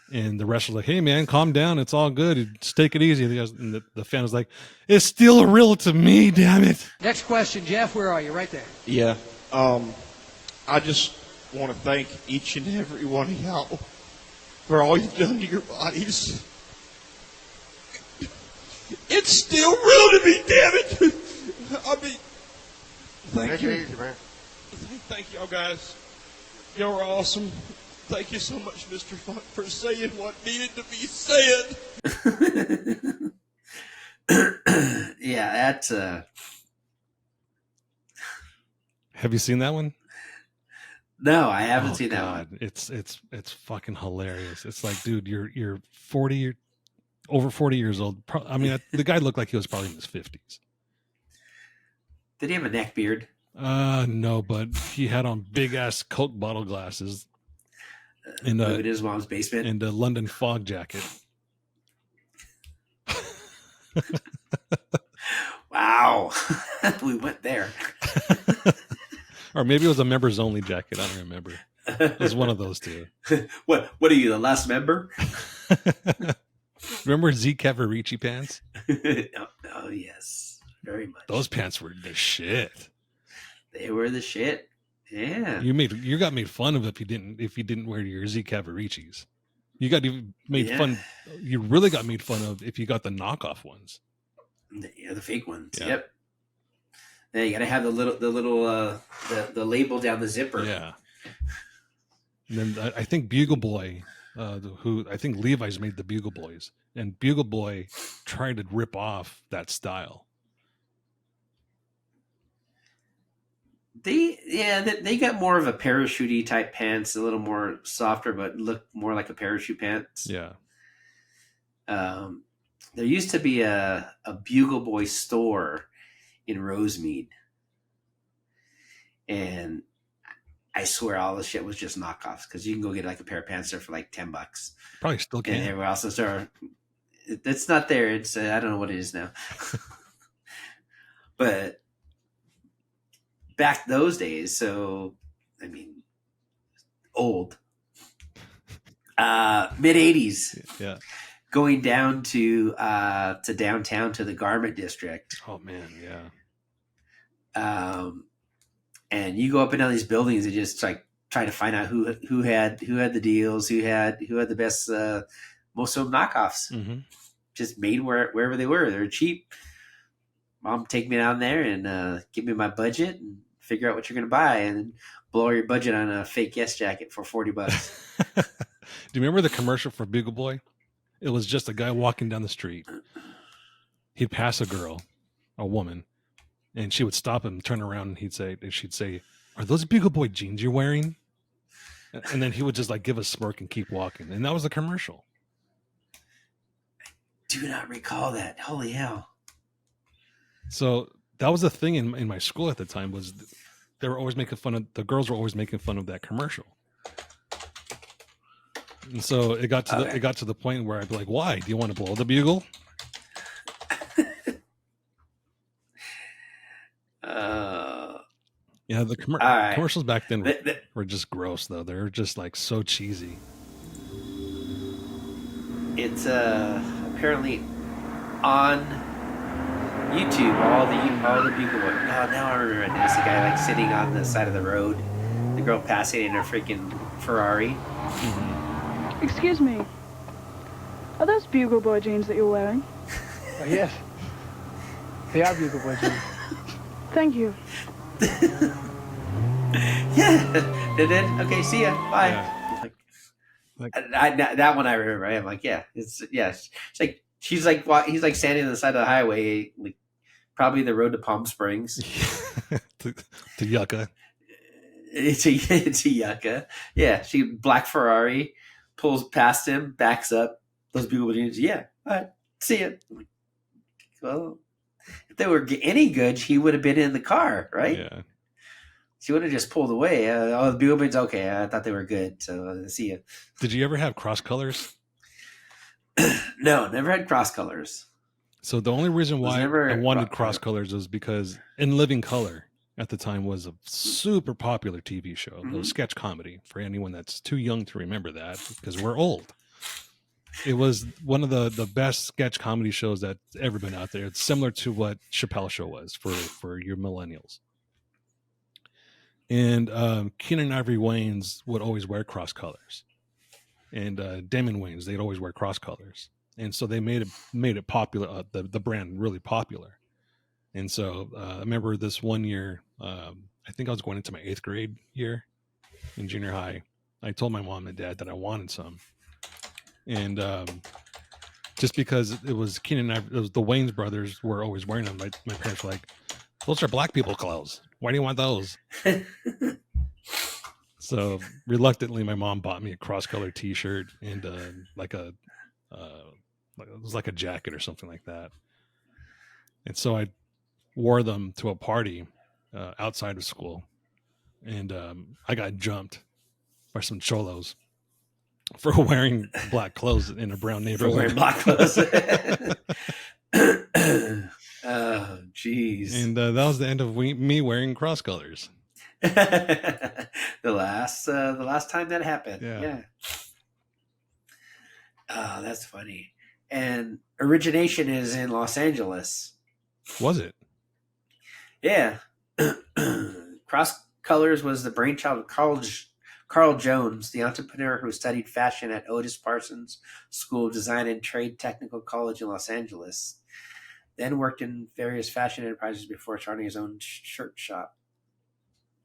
And the wrestler's like, "Hey man, calm down. It's all good. Just take it easy." And the fan is like, "It's still real to me, damn it." Next question, Jeff. Where are you? Right there. Yeah. I just want to thank each and every one of y'all for all you've done to your bodies. It's still real to me, damn it. I mean, thank you. Easy, man. Thank y'all guys. Y'all are awesome. Thank you so much, Mr. Funk, for saying what needed to be said. Yeah, that's Have you seen that one? no, I haven't seen that one. It's fucking hilarious. It's like, dude, you're 40, over 40 years old. I mean, the guy looked like he was probably in his 50s. Did he have a neck beard? No, but he had on big ass Coke bottle glasses. And in his mom's basement. And a London fog jacket. Wow. We went there. Or maybe it was a members only jacket. I don't remember. It was one of those two. What are you, the last member? Remember Z Cavarici pants? Oh, yes. Very much. Those pants were the shit. They were the shit. Yeah. You got made fun of if you didn't wear your Z Cavaricis. You got made fun. You really got made fun of if you got the knockoff ones. The fake ones. Yeah. Yep. Yeah, you got to have the little label down the zipper. Yeah. And then I think Bugle Boy, who I think Levi's made the Bugle Boys, and Bugle Boy tried to rip off that style. They got more of a parachute-y type pants, a little more softer, but look more like a parachute pants. Yeah. There used to be a Bugle Boy store in Rosemead, and I swear all the shit was just knockoffs, because you can go get like a pair of pants there for like $10. Probably still can. And everywhere else is there. It's not there. It's I don't know what it is now. But back those days, so I mean, old, mid '80s, Yeah. going down to downtown to the Garment District. Oh man, yeah. And you go up and down these buildings and just like try to find out who had the deals, who had the best. Most of them knockoffs, just made wherever they were. They're cheap. Mom, take me down there and give me my budget and figure out what you're going to buy, and blow your budget on a fake Yes jacket for $40. Do you remember the commercial for Bugle Boy? It was just a guy walking down the street. He'd pass a girl, a woman, and she would stop him, turn around, and she'd say, "Are those Bugle Boy jeans you're wearing?" And then he would just like give a smirk and keep walking. And that was the commercial. Do not recall that. Holy hell. So that was the thing in my school at the time, was they were always making fun of, the girls were always making fun of that commercial. And so it got to the point where I'd be like, "Why? Do you want to blow the bugle?" Yeah, the commercials back then were just gross, though. They're just like so cheesy. It's apparently on YouTube, all the Bugle Boy. Oh, now I remember this. The guy like sitting on the side of the road, the girl passing in her freaking Ferrari. Excuse me. Are those Bugle Boy jeans that you're wearing? Yes. They are Bugle Boy jeans. Thank you. Yeah. And then, okay, see ya. Bye. Yeah. Like, that one I remember. I'm like, yeah, it's like he's like standing on the side of the highway, like probably the road to Palm Springs. to Yucca. It's a Yucca. Yeah, black Ferrari pulls past him, backs up. Those Bugle jeans. Yeah, all right. See it. Well, if they were any good, she would have been in the car, right? Yeah. She would have just pulled away. The Buglebeans, okay. I thought they were good, so see you. Did you ever have cross colors? No, never had cross colors. So the only reason why I wanted cross colors was because In Living Color at the time was a super popular TV show. It was sketch comedy for anyone that's too young to remember that because we're old. It was one of the best sketch comedy shows that's ever been out there. It's similar to what Chappelle Show was for your millennials. And Keenan Ivory Wayans would always wear cross colors. And Damon Wayans, they'd always wear cross colors. And so they made it popular, the brand really popular. And so I remember this one year, I think I was going into my 8th grade year in junior high. I told my mom and dad that I wanted some. And just because it was Keenan and it was the Wayans brothers were always wearing them, my parents were like, those are black people clothes. Why do you want those? So reluctantly, my mom bought me a cross-colored T-shirt and it was like a jacket or something like that. And so I wore them to a party outside of school, and I got jumped by some cholos for wearing black clothes in a brown neighborhood. For wearing black clothes. Oh, jeez. And that was the end of me wearing cross colors. the last time that happened. Yeah. Oh, that's funny. And origination is in Los Angeles. Was it? Yeah. Cross colors was the brainchild of Carl Jones, the entrepreneur who studied fashion at Otis Parsons School of Design and Trade Technical College in Los Angeles. Then worked in various fashion enterprises before starting his own shirt shop.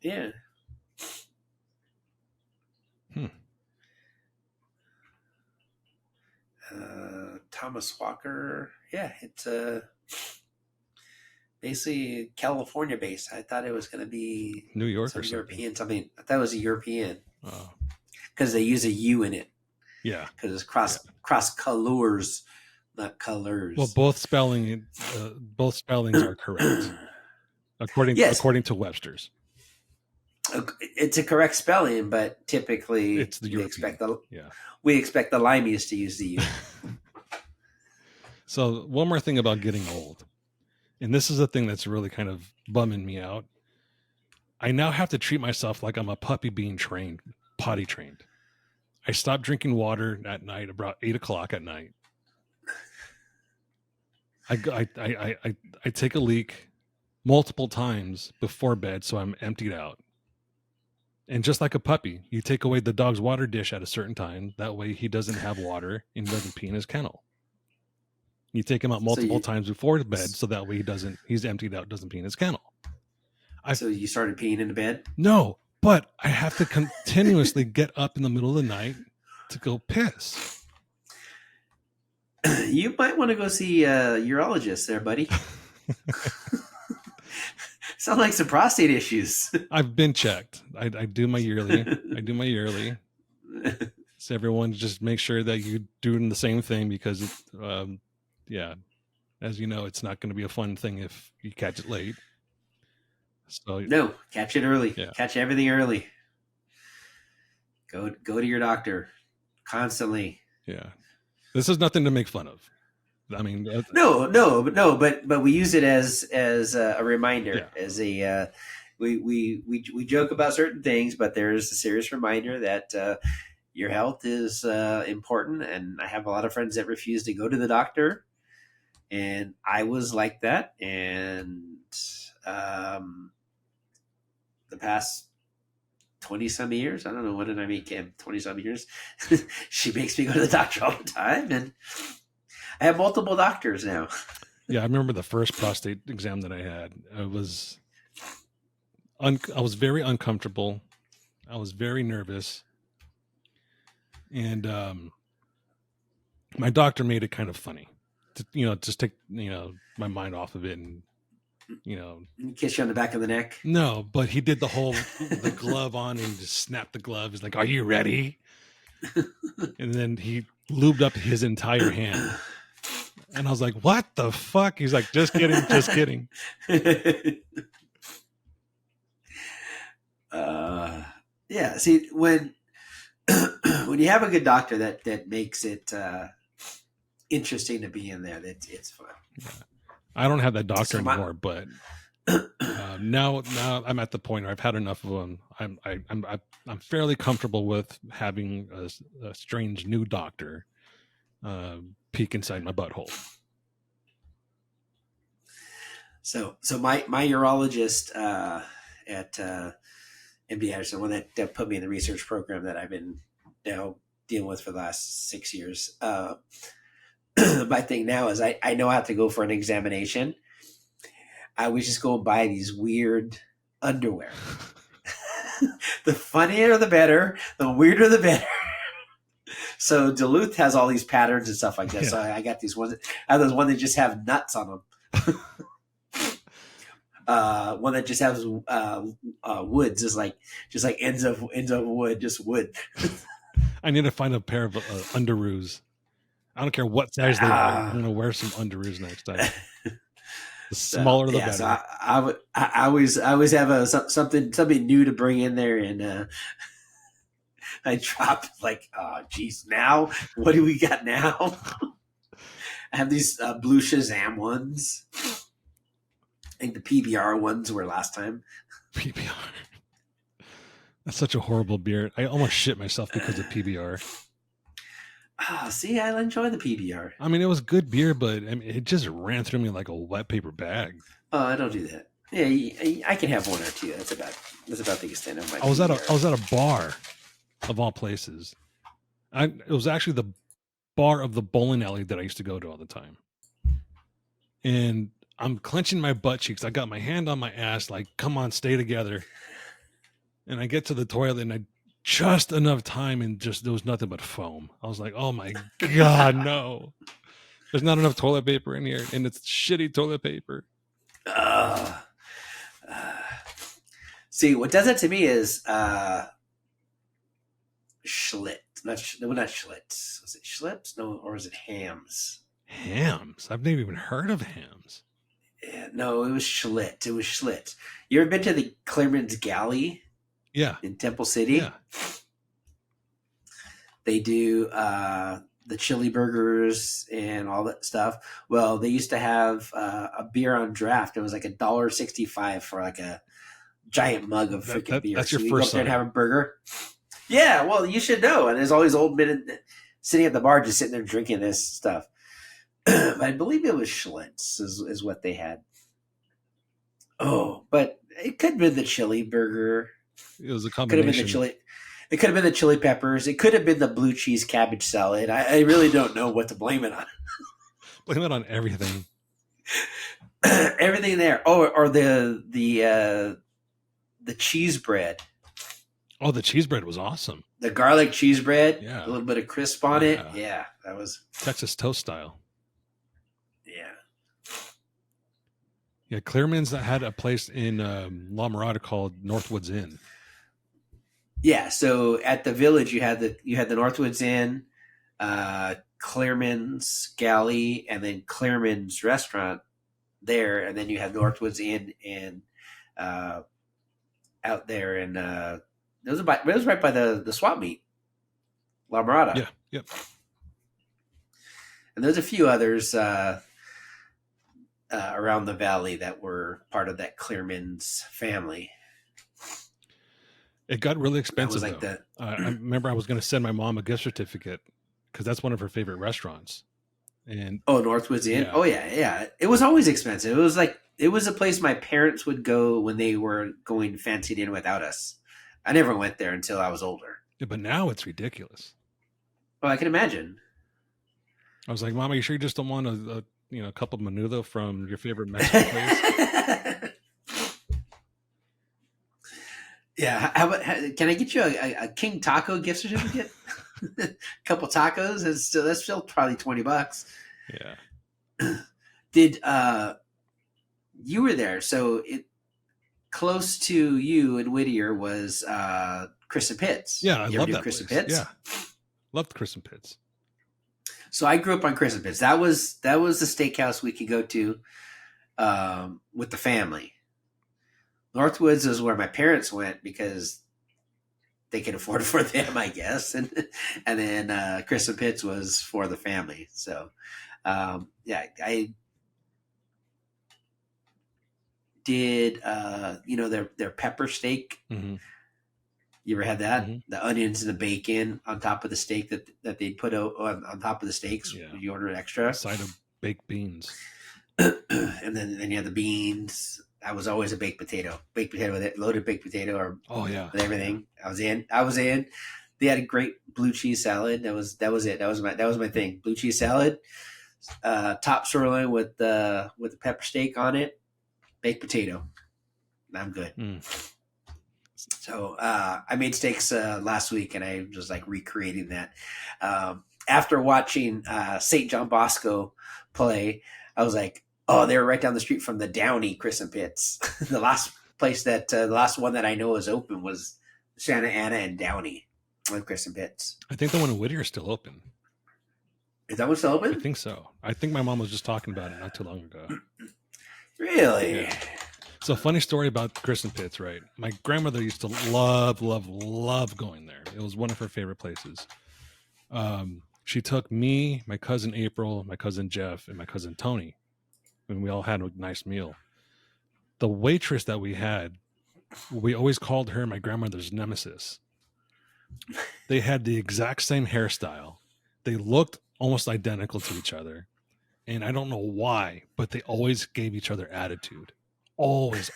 Yeah. Thomas Walker. Yeah, it's basically California based. I thought it was going to be New York or something. European something. I thought it was a European. Because they use a U in it. Yeah. Because it's cross colors, not colors. Well, both spellings are correct, according to Webster's. It's a correct spelling, but typically it's the European. we expect the Limeys to use the U. So one more thing about getting old, and this is the thing that's really kind of bumming me out. I now have to treat myself like I'm a puppy being potty trained. I stopped drinking water at night about 8:00 at night. I take a leak multiple times before bed, so I'm emptied out. And just like a puppy, you take away the dog's water dish at a certain time. That way he doesn't have water and doesn't pee in his kennel. You take him out multiple times before bed, so that way he's emptied out, doesn't pee in his kennel. So you started peeing in the bed? No, but I have to continuously get up in the middle of the night to go piss. You might want to go see a urologist there, buddy. Sound like some prostate issues. I've been checked. I do my yearly. So everyone just make sure that you're doing the same thing because, as you know, it's not going to be a fun thing if you catch it late. So no, catch it early. Yeah. Catch everything early. Go to your doctor constantly. Yeah, this is nothing to make fun of. I mean, but we use it as a reminder, as a we joke about certain things, but there's a serious reminder that your health is important. And I have a lot of friends that refuse to go to the doctor, and I was like that. And the past 20-some years, I don't know, when did I meet Kim? 20-some years. She makes me go to the doctor all the time, and I have multiple doctors now. Yeah, I remember the first prostate exam that I had. I was very uncomfortable. I was very nervous. And my doctor made it kind of funny to, just take, my mind off of it and, Kiss you on the back of the neck? No, but he did the glove on and just snapped the glove. He's like, "Are you ready?" And then he lubed up his entire hand. And I was like, what the fuck? He's like, just kidding, just kidding. Yeah. See, when you have a good doctor, that makes it interesting to be in there. It's fun. Yeah. I don't have that doctor So anymore, but now I'm at the point where I've had enough of them. I'm fairly comfortable with having a strange new doctor peek inside my butthole. So my urologist at MD Anderson, one that put me in the research program that I've been now dealing with for the last 6 years. My thing now is I know I have to go for an examination. I would just go and buy these weird underwear. The funnier the better, the weirder the better. So Duluth has all these patterns and stuff like that. Yeah. So I got these ones. I have those ones that just have nuts on them. One that just has woods, is like just like ends of wood, just wood. I need to find a pair of underoos. I don't care what size they are. I'm gonna wear some underoos next time. The smaller the better. So I always have something new to bring in there, and I drop like, oh geez, now what do we got now? I have these blue Shazam ones. I think the PBR ones were last time. PBR. That's such a horrible beer. I almost shit myself because of PBR. See, I enjoy the PBR. I mean, it was good beer, but I mean, it just ran through me like a wet paper bag. Oh, I don't do that. Yeah, I can have one or two. That's about the extent of my. I was at a bar, of all places. It was actually the bar of the bowling alley that I used to go to all the time. And I'm clenching my butt cheeks. I got my hand on my ass, like, come on, stay together. And I get to the toilet, and I just enough time, and just there was nothing but foam. I was like, oh my God, no. There's not enough toilet paper in here, and it's shitty toilet paper. See, what does it to me is Schlitz. Not Schlitz. Was it Schlitz? No, or was it Hams? Hams? I've never even heard of Hams. Yeah, no, it was Schlitz. It was Schlitz. You ever been to the Clearman's Galley? Yeah. In Temple City? Yeah. They do the chili burgers and all that stuff. Well, they used to have a beer on draft. It was like $1.65 for like a giant mug of freaking beer. That's your so you first go up there time. and have a burger. Yeah, well, you should know. And there's always old men sitting at the bar just sitting there drinking this stuff. I believe it was Schlitz is what they had. Oh, but it could have been the chili burger. It was a combination. Could have been the chili. It could have been the chili peppers. It could have been the blue cheese cabbage salad. I really don't know what to blame it on. Blame it on everything. Everything there. Oh, or the cheese bread. Oh, the cheese bread was awesome. The garlic cheese bread. Yeah. A little bit of crisp on it. Yeah, that was Texas toast style. Yeah. Yeah, Clearman's that had a place in La Mirada called Northwoods Inn. Yeah, so at the Village you had the Northwoods Inn, Clearman's Galley, and then Clearman's Restaurant there, and then you had Northwoods Inn and out there, and it was right by the swap meet, La Mirada. Yeah, yep. And there's a few others around the valley that were part of that Clearman's family. It got really expensive. Like that. I remember I was going to send my mom a gift certificate because that's one of her favorite restaurants. And Northwoods Inn. Yeah. Oh yeah. It was always expensive. It was a place my parents would go when they were going fancy dinner without us. I never went there until I was older. Yeah, but now it's ridiculous. Oh, I can imagine. I was like, Mom, are you sure you just don't want a cup of menudo from your favorite Mexican place? Yeah. Can I get you a King Taco gift certificate? A couple tacos? That's still probably $20. Yeah. Did you were there? So close to you in Whittier was Chris and Pitts. Yeah, I love that Chris place. and Pitts? Yeah, loved Chris and Pitts. So I grew up on Crescent Pits. That was the steakhouse we could go to with the family. Northwoods is where my parents went because they could afford it for them, I guess, and then Crescent Pits was for the family. So yeah, I did their pepper steak. Mm-hmm. You ever had that? Mm-hmm. The onions and the bacon on top of the steak that they put on top of the steaks. Yeah. You order an extra A side of baked beans. and then you have the beans. I was always a baked potato with it, loaded baked potato, or with everything. I was in. They had a great blue cheese salad. That was it. That was my thing. Blue cheese salad, top sirloin with the pepper steak on it, baked potato. I'm good. So I made steaks last week, and I was like recreating that. After watching St. John Bosco play, I was like, oh, they were right down the street from the Downey Crescent Pits. The last one that I know is open was Santa Ana and Downey with Crescent Pits. I think the one in Whittier is still open. Is that one still open? I think so. I think my mom was just talking about it not too long ago. Really? Yeah. So funny story about Crescent Pits, right? My grandmother used to love going there. It was one of her favorite places. She took me, my cousin April, my cousin Jeff, and my cousin Tony, and we all had a nice meal. The waitress that we had, we always called her my grandmother's nemesis. They had the exact same hairstyle. They looked almost identical to each other. And I don't know why, but they always gave each other attitude. Always.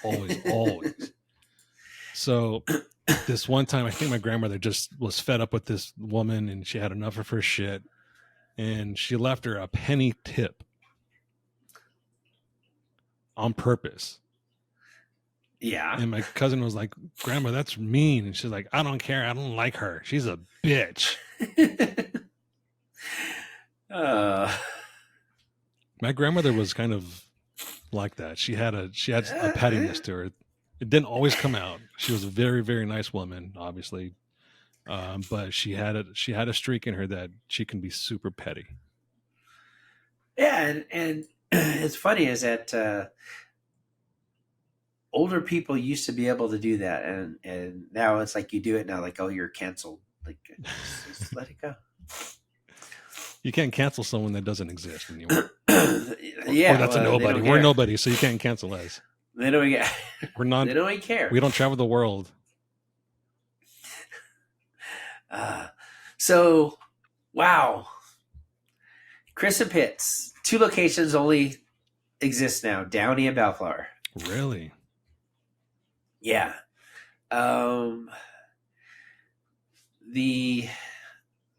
So this one time, I think my grandmother just was fed up with this woman and she had enough of her shit. And she left her a penny tip on purpose. Yeah. And my cousin was like, Grandma, that's mean. And she's like, I don't care. I don't like her. She's a bitch. My grandmother was kind of like that. She had a pettiness to her. It didn't always come out. She was a very, very nice woman, obviously. But she had a streak in her that she can be super petty. Yeah, and it's funny is that older people used to be able to do that, and now it's like you do it now, like, oh, you're canceled. Like, just let it go. You can't cancel someone that doesn't exist anymore. Yeah, or that's a nobody. We're nobody, so you can't cancel us. They don't get. We're not. They don't even care. We don't travel the world. So, wow. Crescent Pits, 2 locations only exist now: Downey and Bellflower. Really? Yeah. The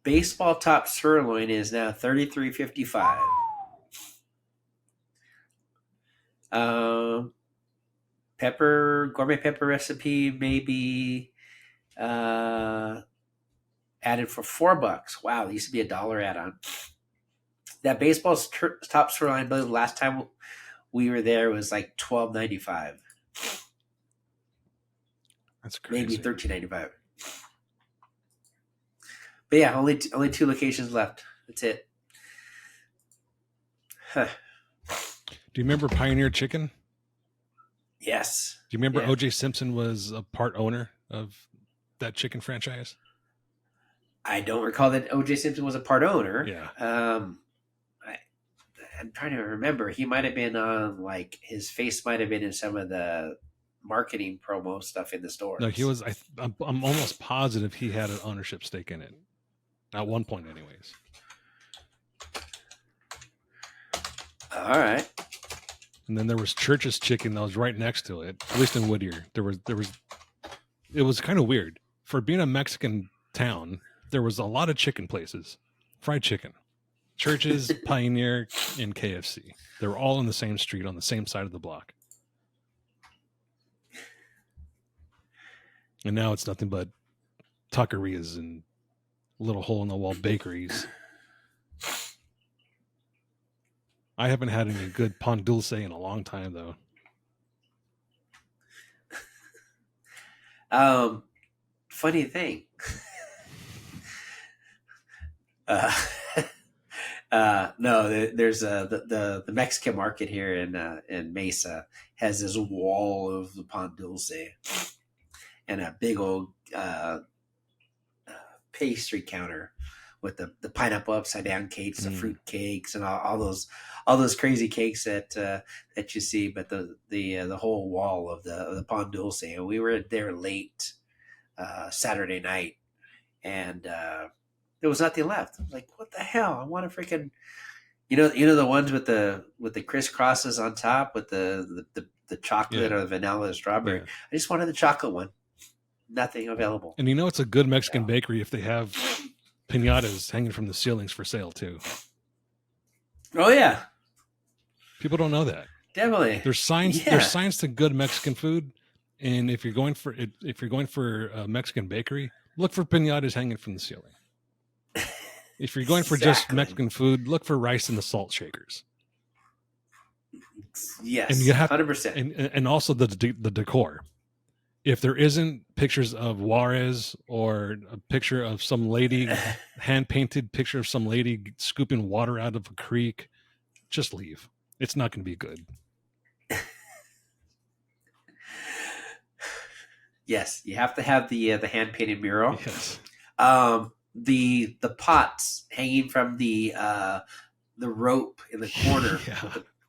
baseball top sirloin is now $33.55. Gourmet pepper recipe maybe added for $4. Wow, there used to be $1 add-on. That baseball's top sirloin, I believe last time we were there was like $12.95. That's crazy. Maybe $13.95. But yeah, only 2 locations left. That's it. Huh. Do you remember Pioneer Chicken? Yes. Do you remember O.J. Simpson was a part owner of that chicken franchise? I don't recall that O.J. Simpson was a part owner. Yeah. I'm trying to remember. He might have been on, like, his face might have been in some of the marketing promo stuff in the stores. No, he was. I'm almost positive he had an ownership stake in it. At one point, anyways. All right. And then there was Church's Chicken that was right next to it. At least in Whittier, it was kind of weird for being a Mexican town. There was a lot of chicken places, fried chicken, Church's, Pioneer, and KFC. They were all in the same street on the same side of the block. And now it's nothing but tuckerias and little hole-in-the-wall bakeries. I haven't had any good pan dulce in a long time, though. Funny thing. No, there's the Mexican market here in Mesa has this wall of the pan dulce and a big old pastry counter with the pineapple upside down cakes, the fruit cakes, and all those crazy cakes that you see. But the whole wall of the pan dulce, and we were there late Saturday night, and there was nothing left. I was like, what the hell? I want to freaking, you know the ones with the crisscrosses on top with the chocolate or the vanilla or strawberry. Yeah. I just wanted the chocolate one. Nothing available. And it's a good Mexican bakery if they have piñatas hanging from the ceilings for sale too. Oh yeah, people don't know that. Definitely. There's signs. Yeah. There's signs to good Mexican food, and if you're going for a Mexican bakery, look for piñatas hanging from the ceiling. If you're going for just Mexican food, look for rice in the salt shakers. Yes, and you have 100%. And also the decor. If there isn't pictures of Juarez or a picture of some lady, hand-painted picture of some lady scooping water out of a creek, just leave. It's not going to be good. Yes, you have to have the hand-painted mural. Yes. The pots hanging from the rope in the corner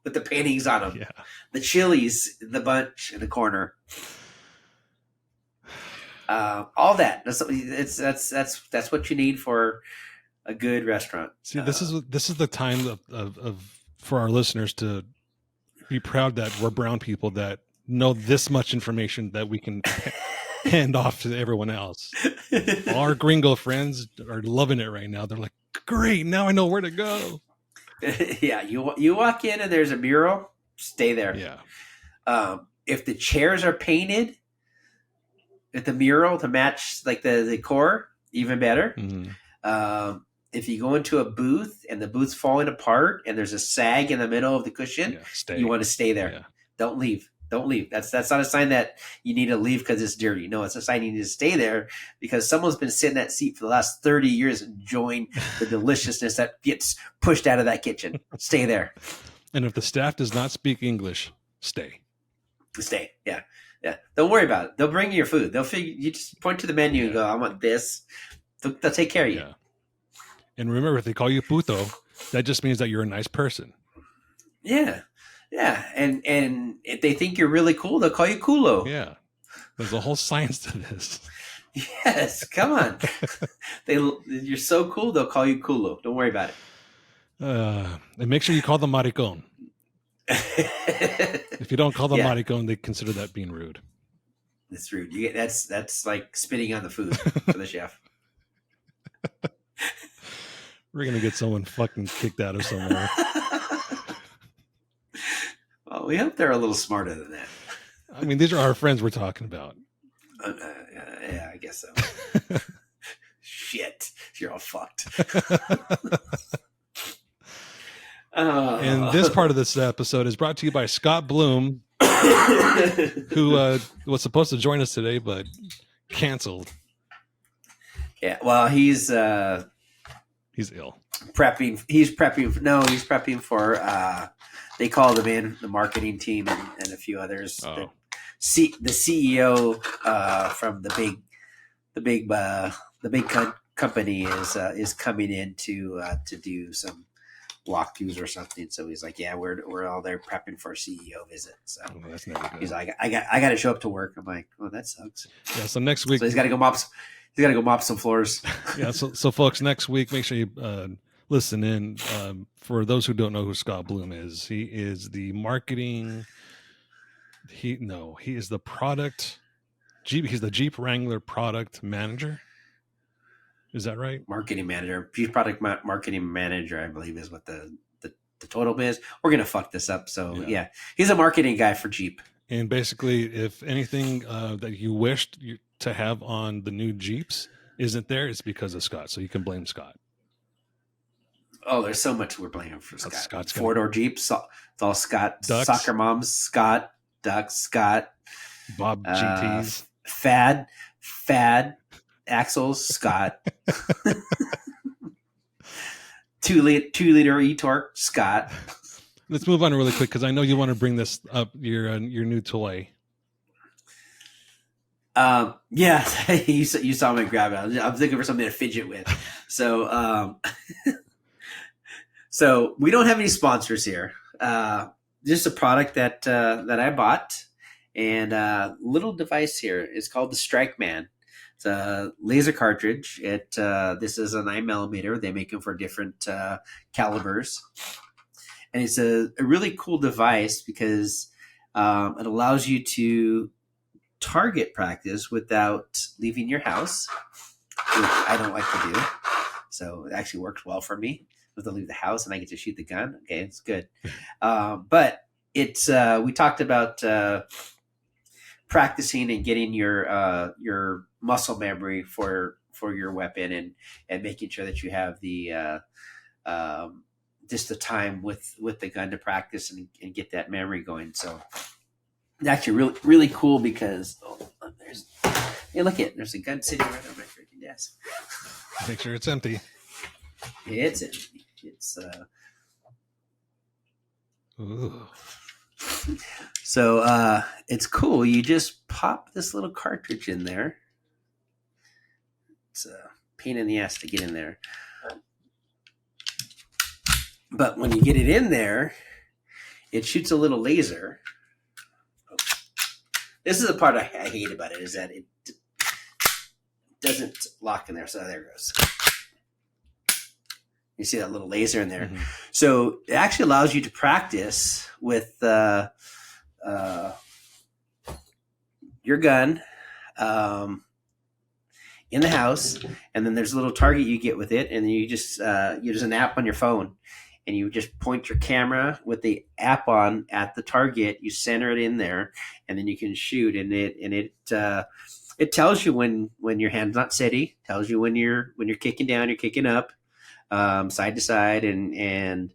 with the paintings on them. Yeah. The chilies in the bunch in the corner. All that. That's what you need for a good restaurant. See, this is the time of for our listeners to be proud that we're brown people that know this much information that we can hand off to everyone else. Our gringo friends are loving it right now. They're like, great, now I know where to go. Yeah, you walk in and there's a mural, stay there. Yeah. If the chairs are painted at the mural to match like the decor, even better. Mm-hmm. If you go into a booth and the booth's falling apart and there's a sag in the middle of the cushion, you want to stay there. Yeah. Don't leave. That's not a sign that you need to leave because it's dirty. No, it's a sign you need to stay there because someone's been sitting in that seat for the last 30 years enjoying the deliciousness that gets pushed out of that kitchen. Stay there. And if the staff does not speak English, stay. Stay. Yeah. Yeah. Don't worry about it. They'll bring you your food. You just point to the menu and go, I want this. They'll take care of you. Yeah. And remember, if they call you puto, that just means that you're a nice person. Yeah. Yeah. And if they think you're really cool, they'll call you culo. Yeah. There's a whole science to this. Yes. Come on. You're so cool, they'll call you culo. Don't worry about it. And make sure you call them maricon. If you don't call them maricon, they consider that being rude. It's rude. That's like spitting on the food for the chef. We're gonna get someone fucking kicked out of somewhere. Well, we hope they're a little smarter than that. I mean, these are our friends we're talking about. Yeah, I guess so. Shit, you're all fucked. And this part of this episode is brought to you by Scott Bloom, who was supposed to join us today, but canceled. Yeah, well, he's ill. He's prepping for. They called him in, the marketing team and a few others. Oh. The CEO from the big company is coming in to do some walkthroughs or something. So he's like, yeah, we're all there prepping for a CEO visit. So that's never good. He's like, I got to show up to work. I'm like, oh, that sucks. Yeah. So next week, so he's got to go mop some floors. Yeah. So folks, next week, make sure you listen in. For those who don't know who Scott Bloom is, he is the marketing. He is the product. He's the Jeep Wrangler product manager. Is that right? Marketing manager, Jeep product marketing manager, I believe is what the total is. We're gonna fuck this up. So yeah, he's a marketing guy for Jeep. And basically, if anything that you wished to have on the new Jeeps isn't there, it's because of Scott. So you can blame Scott. Oh, there's so much we're blaming for Scott. Scott's four-door Jeeps, it's all Scott. Ducks. Soccer moms, Scott. Ducks, Scott. Bob GTs. Fad. Axles, Scott. 2-liter e-torque Scott. Let's move on really quick because I know you want to bring this up, your new toy. Yeah, you saw me grab it. I was looking for something to fidget with. So, so we don't have any sponsors here. Just a product that I bought, and little device here is called the Strike Man. It's a laser cartridge. This is a 9mm. They make them for different calibers, and it's a really cool device because it allows you to target practice without leaving your house, which I don't like to do. So it actually works well for me. I have to leave the house and I get to shoot the gun. Okay, it's good. But it's we talked about practicing and getting your muscle memory for your weapon and making sure that you have the just the time with the gun to practice and get that memory going. So it's actually really, really cool because there's a gun sitting right on my freaking desk. Make sure it's empty. It's empty. It's Ooh. So it's cool. You just pop this little cartridge in there. It's a pain in the ass to get in there. But when you get it in there, it shoots a little laser. This is the part I hate about it, is that it doesn't lock in there. So there it goes. You see that little laser in there. Mm-hmm. So it actually allows you to practice with your gun in the house, and then there's a little target you get with it, and then you just use an app on your phone, and you just point your camera with the app on at the target. You center it in there, and then you can shoot. And it tells you when your hand's not steady. Tells you when you're kicking down, you're kicking up, side to side, and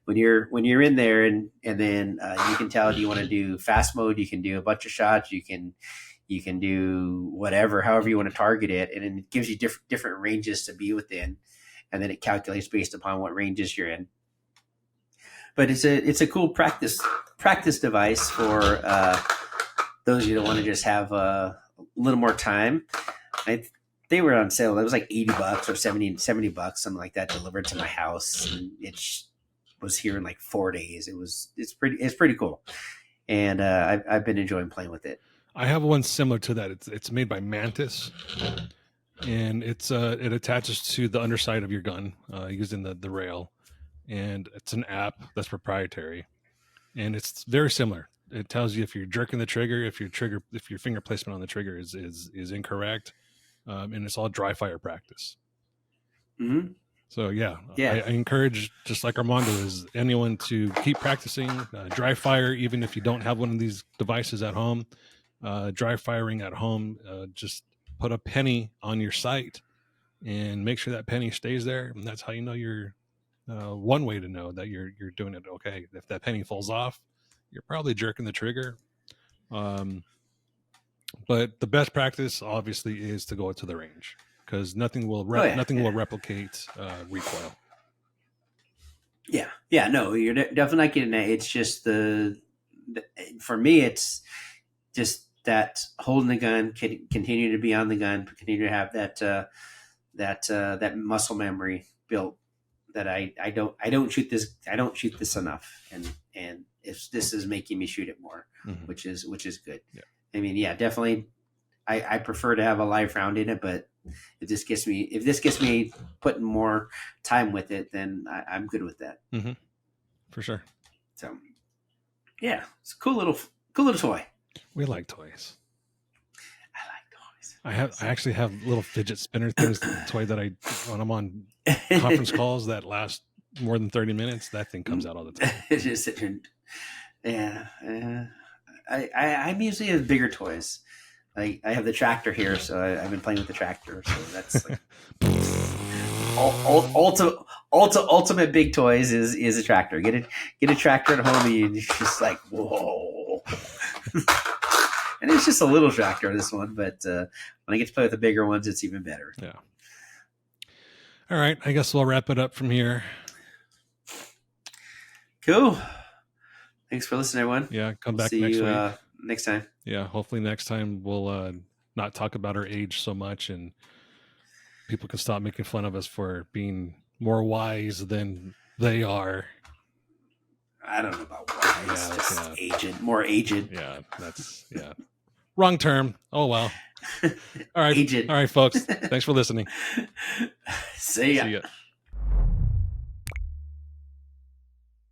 when you're in there, and then you can tell, do you want to do fast mode? You can do a bunch of shots. You can do whatever, however you want to target it, and then it gives you different ranges to be within, and then it calculates based upon what ranges you're in. But it's a cool practice device for those of you that want to just have a little more time. They were on sale. It was like $80 or $70, something like that, delivered to my house. And it was here in like 4 days. It's pretty cool, and I've been enjoying playing with it. I have one similar to that. It's made by Mantis, and it attaches to the underside of your gun using the rail. And it's an app that's proprietary, and it's very similar. It tells you if you're jerking the trigger, if your finger placement on the trigger is incorrect, and it's all dry fire practice. Mm-hmm. So yeah. I encourage, just like Armando, is anyone to keep practicing dry fire, even if you don't have one of these devices at home. Dry firing at home, just put a penny on your sight and make sure that penny stays there, and that's how you know you're. One way to know that you're doing it okay. If that penny falls off, you're probably jerking the trigger. But the best practice, obviously, is to go to the range, because nothing will replicate recoil. Yeah, no, you're definitely not getting that. It's just for me, it's just that holding the gun, continue to be on the gun, continue to have that muscle memory built. That I don't shoot this enough, and if this is making me shoot it more, mm-hmm. which is good. Yeah. I mean, yeah, definitely. I prefer to have a live round in it, but if this gets me putting more time with it, then I'm good with that. Mm-hmm. For sure. So, yeah, it's a cool little toy. We like toys. I actually have little fidget spinner things, toy that when I'm on conference calls that last more than 30 minutes, that thing comes out all the time. It's just yeah. I'm usually have bigger toys. I have the tractor here, so I've been playing with the tractor. So that's like ultimate big toys is a tractor. Get a tractor at home, and it's just like, whoa. And it's just a little tractor, this one, but when I get to play with the bigger ones, it's even better. Yeah. All right, I guess we'll wrap it up from here. Cool. Thanks for listening, everyone. Yeah, come back See next you week. next time. Yeah, hopefully next time we'll not talk about our age so much, and people can stop making fun of us for being more wise than they are. I don't know about wise, Yeah, just yeah. aged, more aged. Yeah, wrong term. Oh well. All right, Aged. all right, folks. Thanks for listening. See ya. See ya.